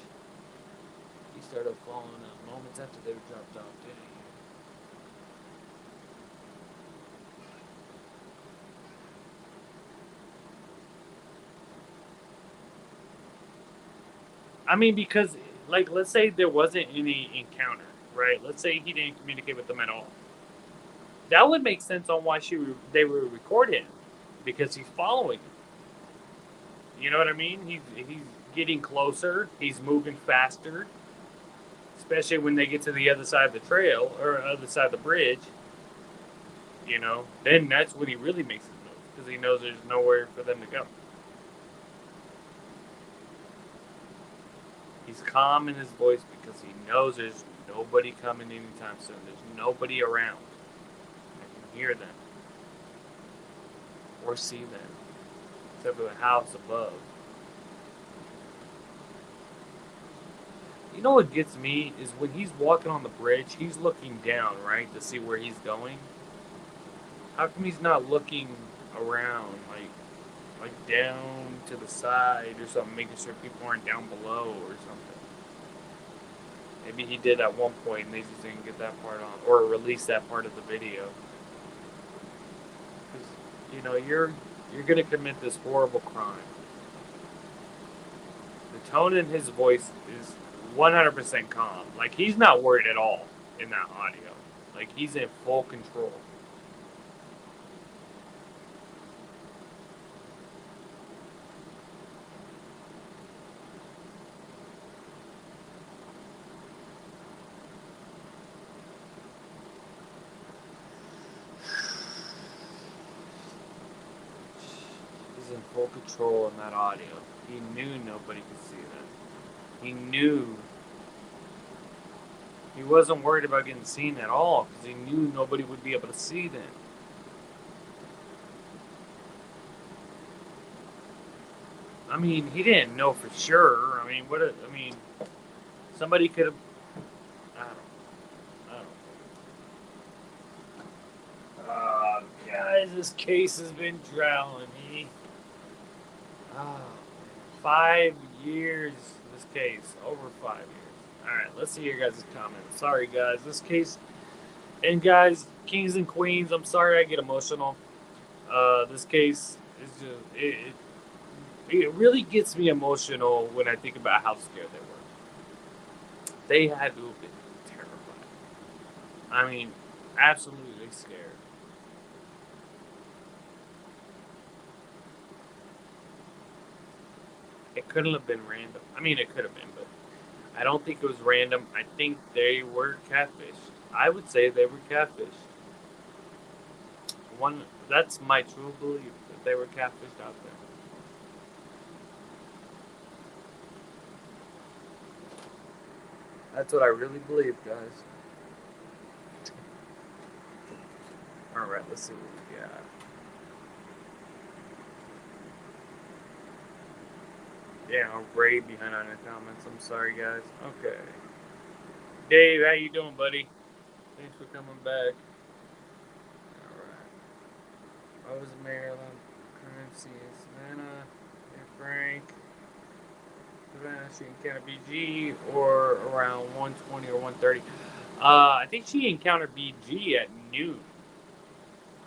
He started falling out moments after they were dropped off, didn't he? I mean, because, like, let's say there wasn't any encounter, right? Let's say he didn't communicate with them at all. That would make sense on why they would record him, because he's following them. You know what I mean? He's getting closer. He's moving faster, especially when they get to the other side of the trail or other side of the bridge. You know, then that's when he really makes his move because he knows there's nowhere for them to go. He's calm in his voice because he knows there's nobody coming anytime soon. There's nobody around. I can hear them or see them, except for the house above. You know what gets me is when he's walking on the bridge, he's looking down, right, to see where he's going. How come he's not looking around, like down to the side or something, making sure people aren't down below or something? Maybe he did at one point and they just didn't get that part on, or release that part of the video. Because, you know, you're gonna commit this horrible crime. The tone in his voice is 100% calm. Like, he's not worried at all in that audio. Like, he's in full control. He's in full control in that audio. He knew nobody could see them. He knew he wasn't worried about getting seen at all because he knew nobody would be able to see them. I mean, he didn't know for sure. I mean, somebody could have. I don't know. Guys, this case has been drowning me. 5 years. This case, over 5 years. All right, let's see your guys' comments. Sorry, guys, this case. And guys, kings and queens, I'm sorry I get emotional. This case is just it really gets me emotional when I think about how scared they were. They had to have been terrified. I mean, absolutely scared. It couldn't have been random. I mean, it could have been, but I don't think it was random. I think they were catfish. I would say they were catfish. That's my true belief that they were catfished out there. That's what I really believe, guys. All right, let's see what we got. Yeah, I'll rave behind on the comments. I'm sorry, guys. Okay. Dave, how you doing, buddy? Thanks for coming back. Alright. I was in Maryland. Currency in Savannah. And Frank. Savannah, she encountered BG or around 120 or 130. I think she encountered BG at noon.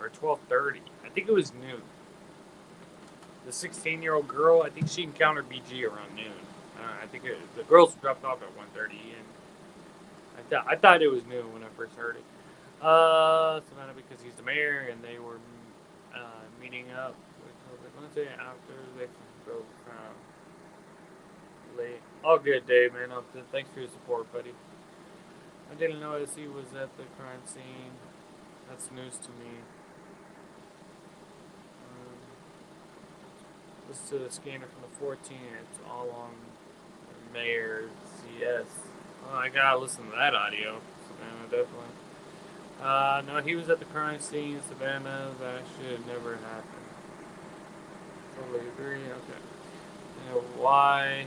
Or 12:30. I think it was noon. The 16-year-old girl, I think she encountered BG around noon. I think the girls dropped off at 1:30, and I thought it was noon when I first heard it. Savannah because he's the mayor, and they were meeting up Wednesday after they drove late. All good, Dave, man. Thanks for your support, buddy. I didn't know he was at the crime scene. That's news to me. Listen to the scanner from the 14th. It's all on Mayor CS. Oh, I gotta listen to that audio. Savannah, definitely. No, he was at the crime scene in Savannah. That should never happen. Totally agree. Okay. You know why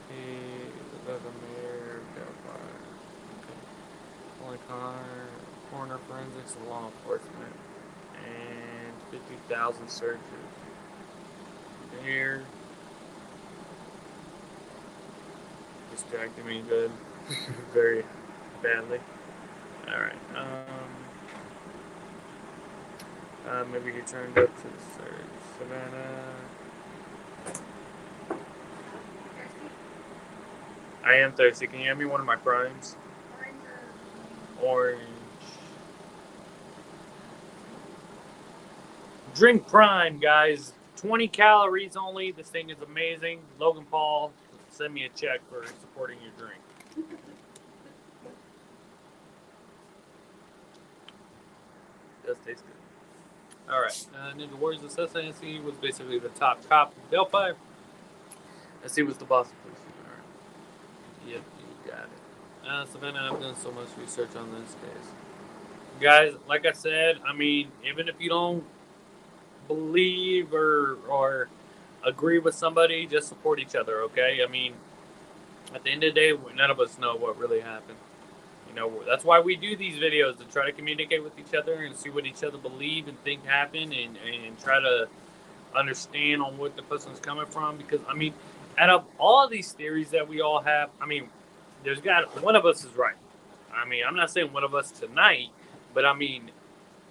he was at the mayor of Delphi. Okay. Only coroner forensics and law enforcement. And 50,000 searches. Mayor. Distracted me good. Very badly. Alright. Maybe he turned up to the search. Savannah. I am thirsty. Can you hand me one of my primes? Orange. Drink Prime, guys. 20 calories only. This thing is amazing. Logan Paul, send me a check for supporting your drink. It does taste good. Alright. Ninja Warriors Assassin's was basically the top cop in Delphi. He was the boss of police. Alright. Yep, you got it. Savannah, I've done so much research on this case. Guys, like I said, I mean, even if you don't believe or agree with somebody, just support each other, okay? I mean, at the end of the day, none of us know what really happened. You know, that's why we do these videos, to try to communicate with each other and see what each other believe and think happened, and try to understand on what the person's coming from. Because, I mean, out of all these theories that we all have, I mean, one of us is right. I mean, I'm not saying one of us tonight, but I mean,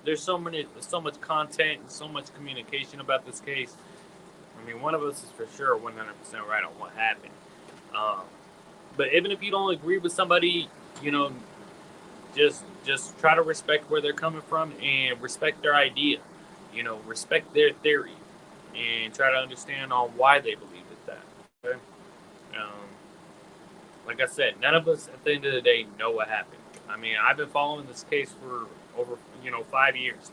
there's so much content and so much communication about this case. I mean, one of us is for sure 100% right on what happened. But even if you don't agree with somebody, you know, just try to respect where they're coming from and respect their idea. You know, respect their theory and try to understand on why they believe it that. Okay? Like I said, none of us at the end of the day know what happened. I mean, I've been following this case for over 5 years,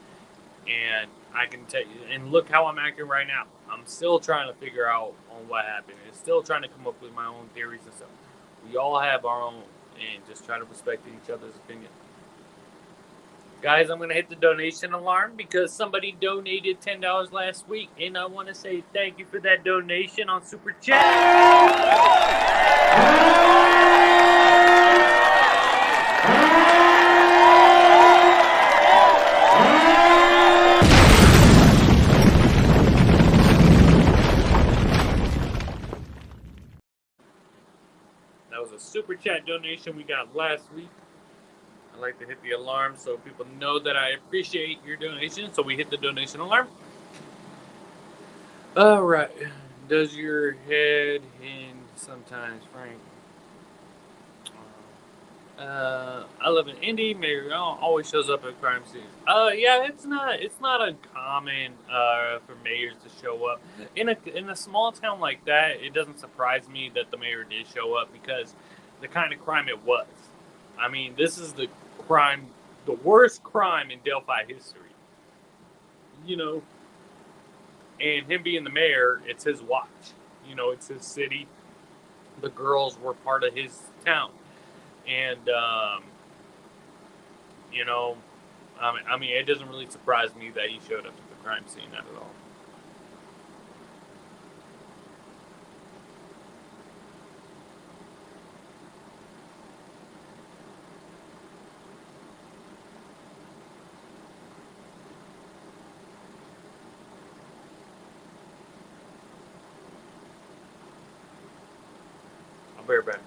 and I can tell you, and look how I'm acting right now. I'm still trying to figure out on what happened, and still trying to come up with my own theories and stuff. We all have our own, and just try to respect each other's opinion. Guys, I'm going to hit the donation alarm because somebody donated $10 last week, and I want to say thank you for that donation on Super Chat. That was a Super Chat donation we got last week. I like to hit the alarm so people know that I appreciate your donation. So we hit the donation alarm. All right. Does your head hinge sometimes, Frank? I live in Indy. Mayor always shows up at crime scenes. Yeah, it's not uncommon for mayors to show up in a small town like that. It doesn't surprise me that the mayor did show up because the kind of crime it was. I mean, this is the worst crime in Delphi history. You know, and him being the mayor, it's his watch. You know, it's his city. The girls were part of his town, and you know, I mean, it doesn't really surprise me that he showed up to the crime scene, not at all. I'll be right back.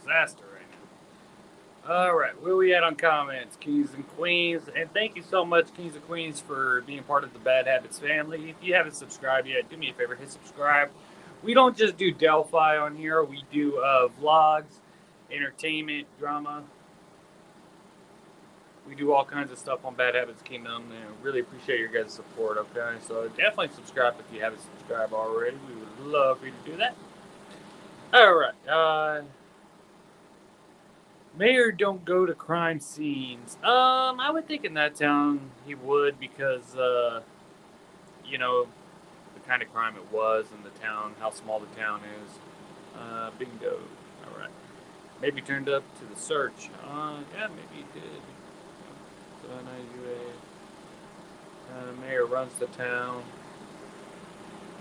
disaster right now. All right, where we at on comments, Kings and Queens? And thank you so much, Kings and Queens, for being part of the Bad Habits family. If you haven't subscribed yet, do me a favor, hit subscribe. We don't just do Delphi on here. We do vlogs, entertainment, drama. We do all kinds of stuff on Bad Habits Kingdom, and really appreciate your guys' support, okay? So definitely subscribe if you haven't subscribed already. We would love for you to do that. All right. Mayor don't go to crime scenes. I would think in that town he would because, you know, the kind of crime it was in the town, how small the town is. Bingo. All right. Maybe turned up to the search. Yeah, maybe he did. Mayor runs the town.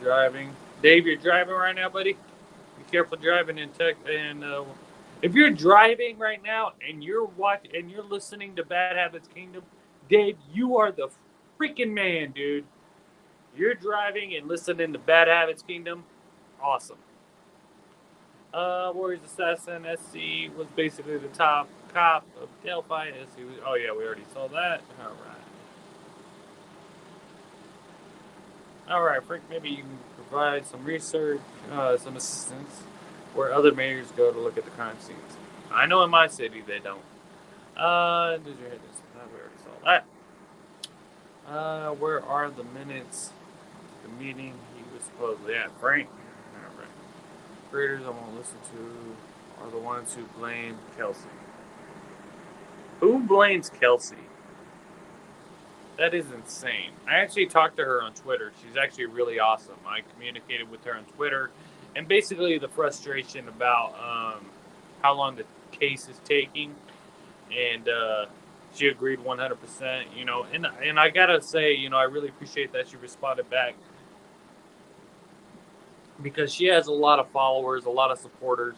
Driving. Dave, you're driving right now, buddy? Be careful driving in tech. And if you're driving right now and you're watching and you're listening to Bad Habits Kingdom, Dave, you are the freaking man, dude. You're driving and listening to Bad Habits Kingdom. Awesome. Warriors Assassin SC was basically the top cop of Delphi. SC was, oh yeah, we already saw that. All right, Frank. Maybe you can provide some research, some assistance, where other mayors go to look at the crime scenes. I know in my city they don't. Did you hear this? We already saw that. Where are the minutes? The meeting he was supposedly at. Frank. All right. Creators I won't listen to are the ones who blame Kelsey. Who blames Kelsey? That is insane. I actually talked to her on Twitter. She's actually really awesome. I communicated with her on Twitter, and basically the frustration about how long the case is taking, and she agreed 100%. You know, and I gotta say, you know, I really appreciate that she responded back because she has a lot of followers, a lot of supporters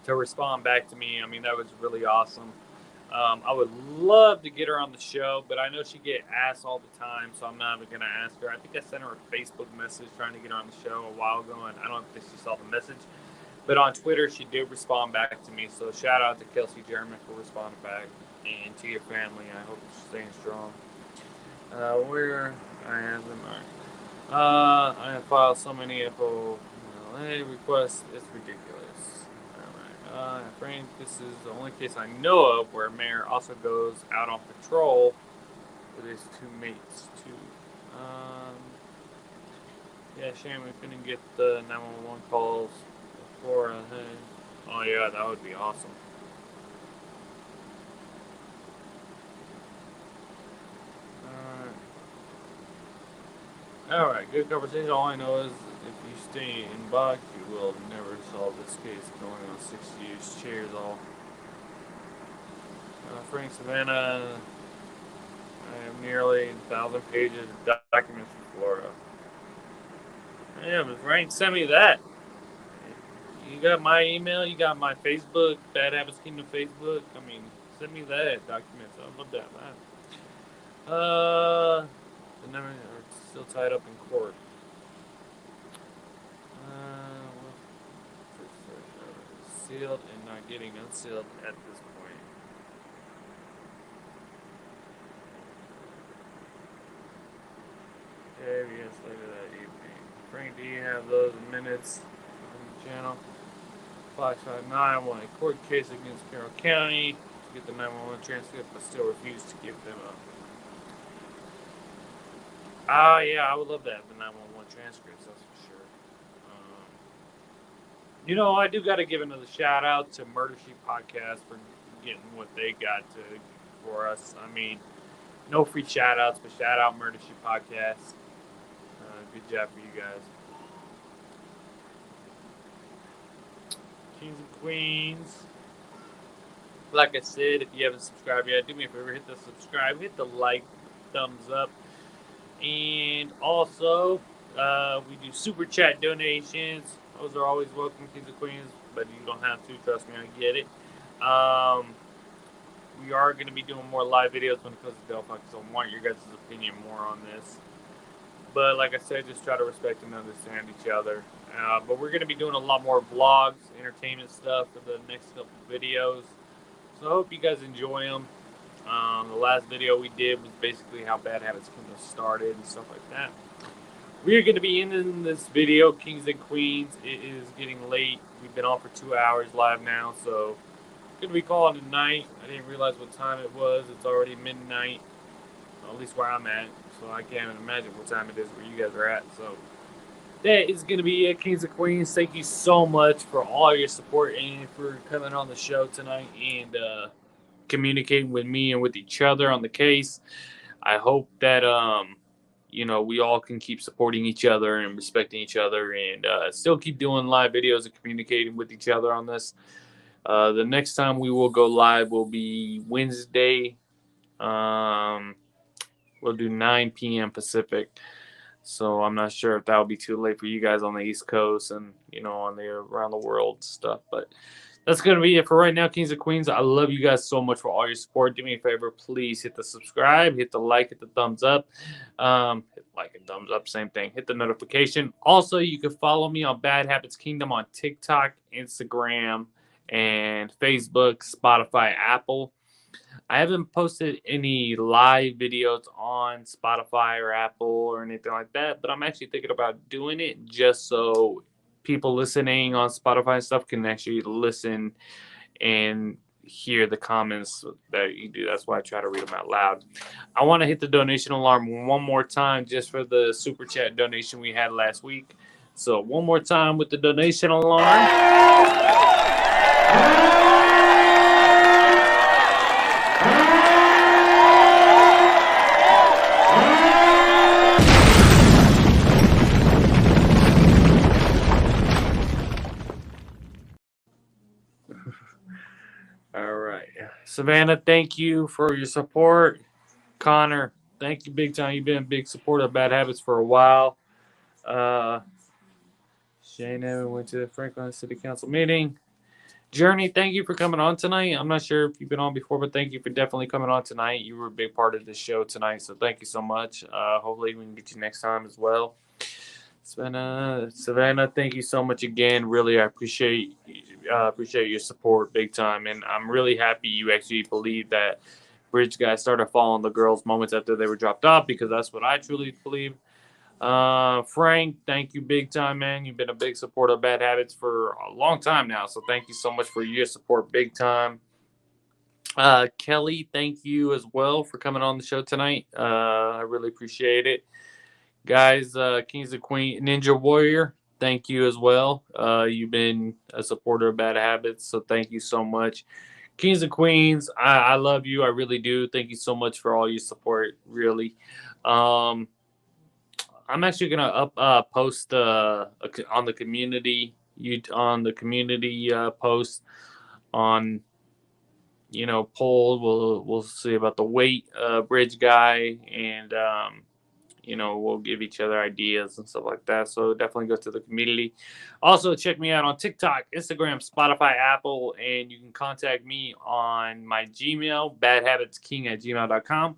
to respond back to me. I mean, that was really awesome. I would love to get her on the show, but I know she get asked all the time, so I'm not even going to ask her. I think I sent her a Facebook message trying to get her on the show a while ago, and I don't think she saw the message. But on Twitter, she did respond back to me, so shout out to Kelsey German for responding back, and to your family. I hope you're staying strong. Where I have them. All right. I have filed so many FOA requests, it's ridiculous. Frank, this is the only case I know of where a mayor also goes out on patrol with his two mates, too. Yeah, shame we couldn't get the 911 calls before. Oh, yeah, that would be awesome. Alright, good conversation. All I know is if you stay in Bach, you will never solve this case going on 60 years. Cheers, all. Frank Savannah, I have nearly 1,000 pages of documents from Florida. Yeah, but Frank, send me that. You got my email, you got my Facebook, Bad Habits Kingdom Facebook. I mean, send me that documents. I love that, man. The numbers are still tied up in court. Sealed and not getting unsealed at this point. Okay, yes, later that evening. Frank, do you have those minutes on the channel? 559 won a court case against Carroll County to get the 911 transcript, but still refused to give them up. Yeah, I would love to have the 911 transcripts, that's for sure. You know, I do got to give another shout out to Murder Sheep Podcast for getting what they got for us. I mean, no free shout outs, but shout out Murder Sheep Podcast. Good job for you guys. Kings and Queens. Like I said, if you haven't subscribed yet, do me a favor, hit the subscribe, hit the like, thumbs up. And also, we do super chat donations. Those are always welcome, Kings and Queens, but you don't have to. Trust me, I get it. We are going to be doing more live videos when it comes to Delphi, because I want your guys' opinion more on this. But like I said, just try to respect and understand each other. But we're going to be doing a lot more vlogs, entertainment stuff for the next couple videos. So I hope you guys enjoy them. The last video we did was basically how Bad Habits Kingdom started and stuff like that. We are going to be ending this video, Kings and Queens. It is getting late. We've been on for 2 hours live now, so going to be calling it night. I didn't realize what time it was. It's already midnight, at least where I'm at. So I can't even imagine what time it is where you guys are at. So that is going to be it, Kings and Queens. Thank you so much for all your support and for coming on the show tonight and communicating with me and with each other on the case. I hope that we all can keep supporting each other and respecting each other and still keep doing live videos and communicating with each other on this. The next time we will go live will be Wednesday. We'll do 9 p.m. Pacific. So I'm not sure if that will be too late for you guys on the East Coast and, on the around the world stuff. But that's going to be it for right now, Kings and Queens. I love you guys so much for all your support. Do me a favor, please hit the subscribe, hit the like, hit the thumbs up. Hit like and thumbs up, same thing. Hit the notification. Also, you can follow me on Bad Habits Kingdom on TikTok, Instagram, and Facebook, Spotify, Apple. I haven't posted any live videos on Spotify or Apple or anything like that, but I'm actually thinking about doing it just so people listening on Spotify and stuff can actually listen and hear the comments that you do. That's why I try to read them out loud. I want to hit the donation alarm one more time just for the super chat donation we had last week. So one more time with the donation alarm. All right. Savannah, thank you for your support. Connor, thank you big time. You've been a big supporter of Bad Habits for a while. Shayna went to the Franklin City Council meeting. Journey, thank you for coming on tonight. I'm not sure if you've been on before, but thank you for definitely coming on tonight. You were a big part of the show tonight, so thank you so much. Hopefully we can get you next time as well. Savannah, thank you so much again. Really, I appreciate your support big time, and I'm really happy you actually believe that Bridge guys started following the girls moments after they were dropped off, because that's what I truly believe. Frank, thank you big time, man. You've been a big supporter of Bad Habits for a long time now, so thank you so much for your support big time. Kelly, thank you as well for coming on the show tonight. I really appreciate it. Guys, Kings and Queen, Ninja Warrior, thank you as well. You've been a supporter of Bad Habits, so thank you so much. Kings and Queens, I love you. I really do. Thank you so much for all your support, really. I'm actually gonna post on the community post on poll. We'll see about the weight bridge guy, and we'll give each other ideas and stuff like that. So definitely go to the community. Also, check me out on TikTok, Instagram, Spotify, Apple, and you can contact me on my Gmail, badhabitsking@gmail.com,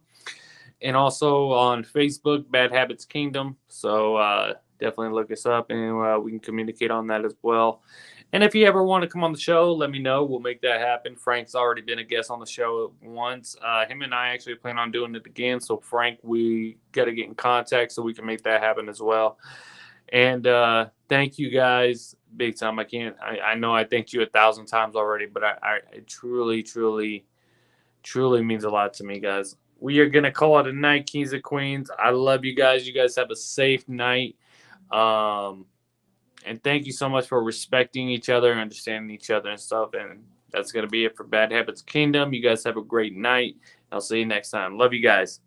and also on Facebook, Bad Habits Kingdom. So definitely look us up, and we can communicate on that as well. And if you ever want to come on the show, let me know. We'll make that happen. Frank's already been a guest on the show once. Him and I actually plan on doing it again. So, Frank, we got to get in contact so we can make that happen as well. And thank you guys big time. I know I thanked you 1,000 times already, but it truly, truly, truly means a lot to me, guys. We are going to call it a night, Kings and Queens. I love you guys. You guys have a safe night. And thank you so much for respecting each other and understanding each other and stuff. And that's going to be it for Bad Habits Kingdom. You guys have a great night. I'll see you next time. Love you guys.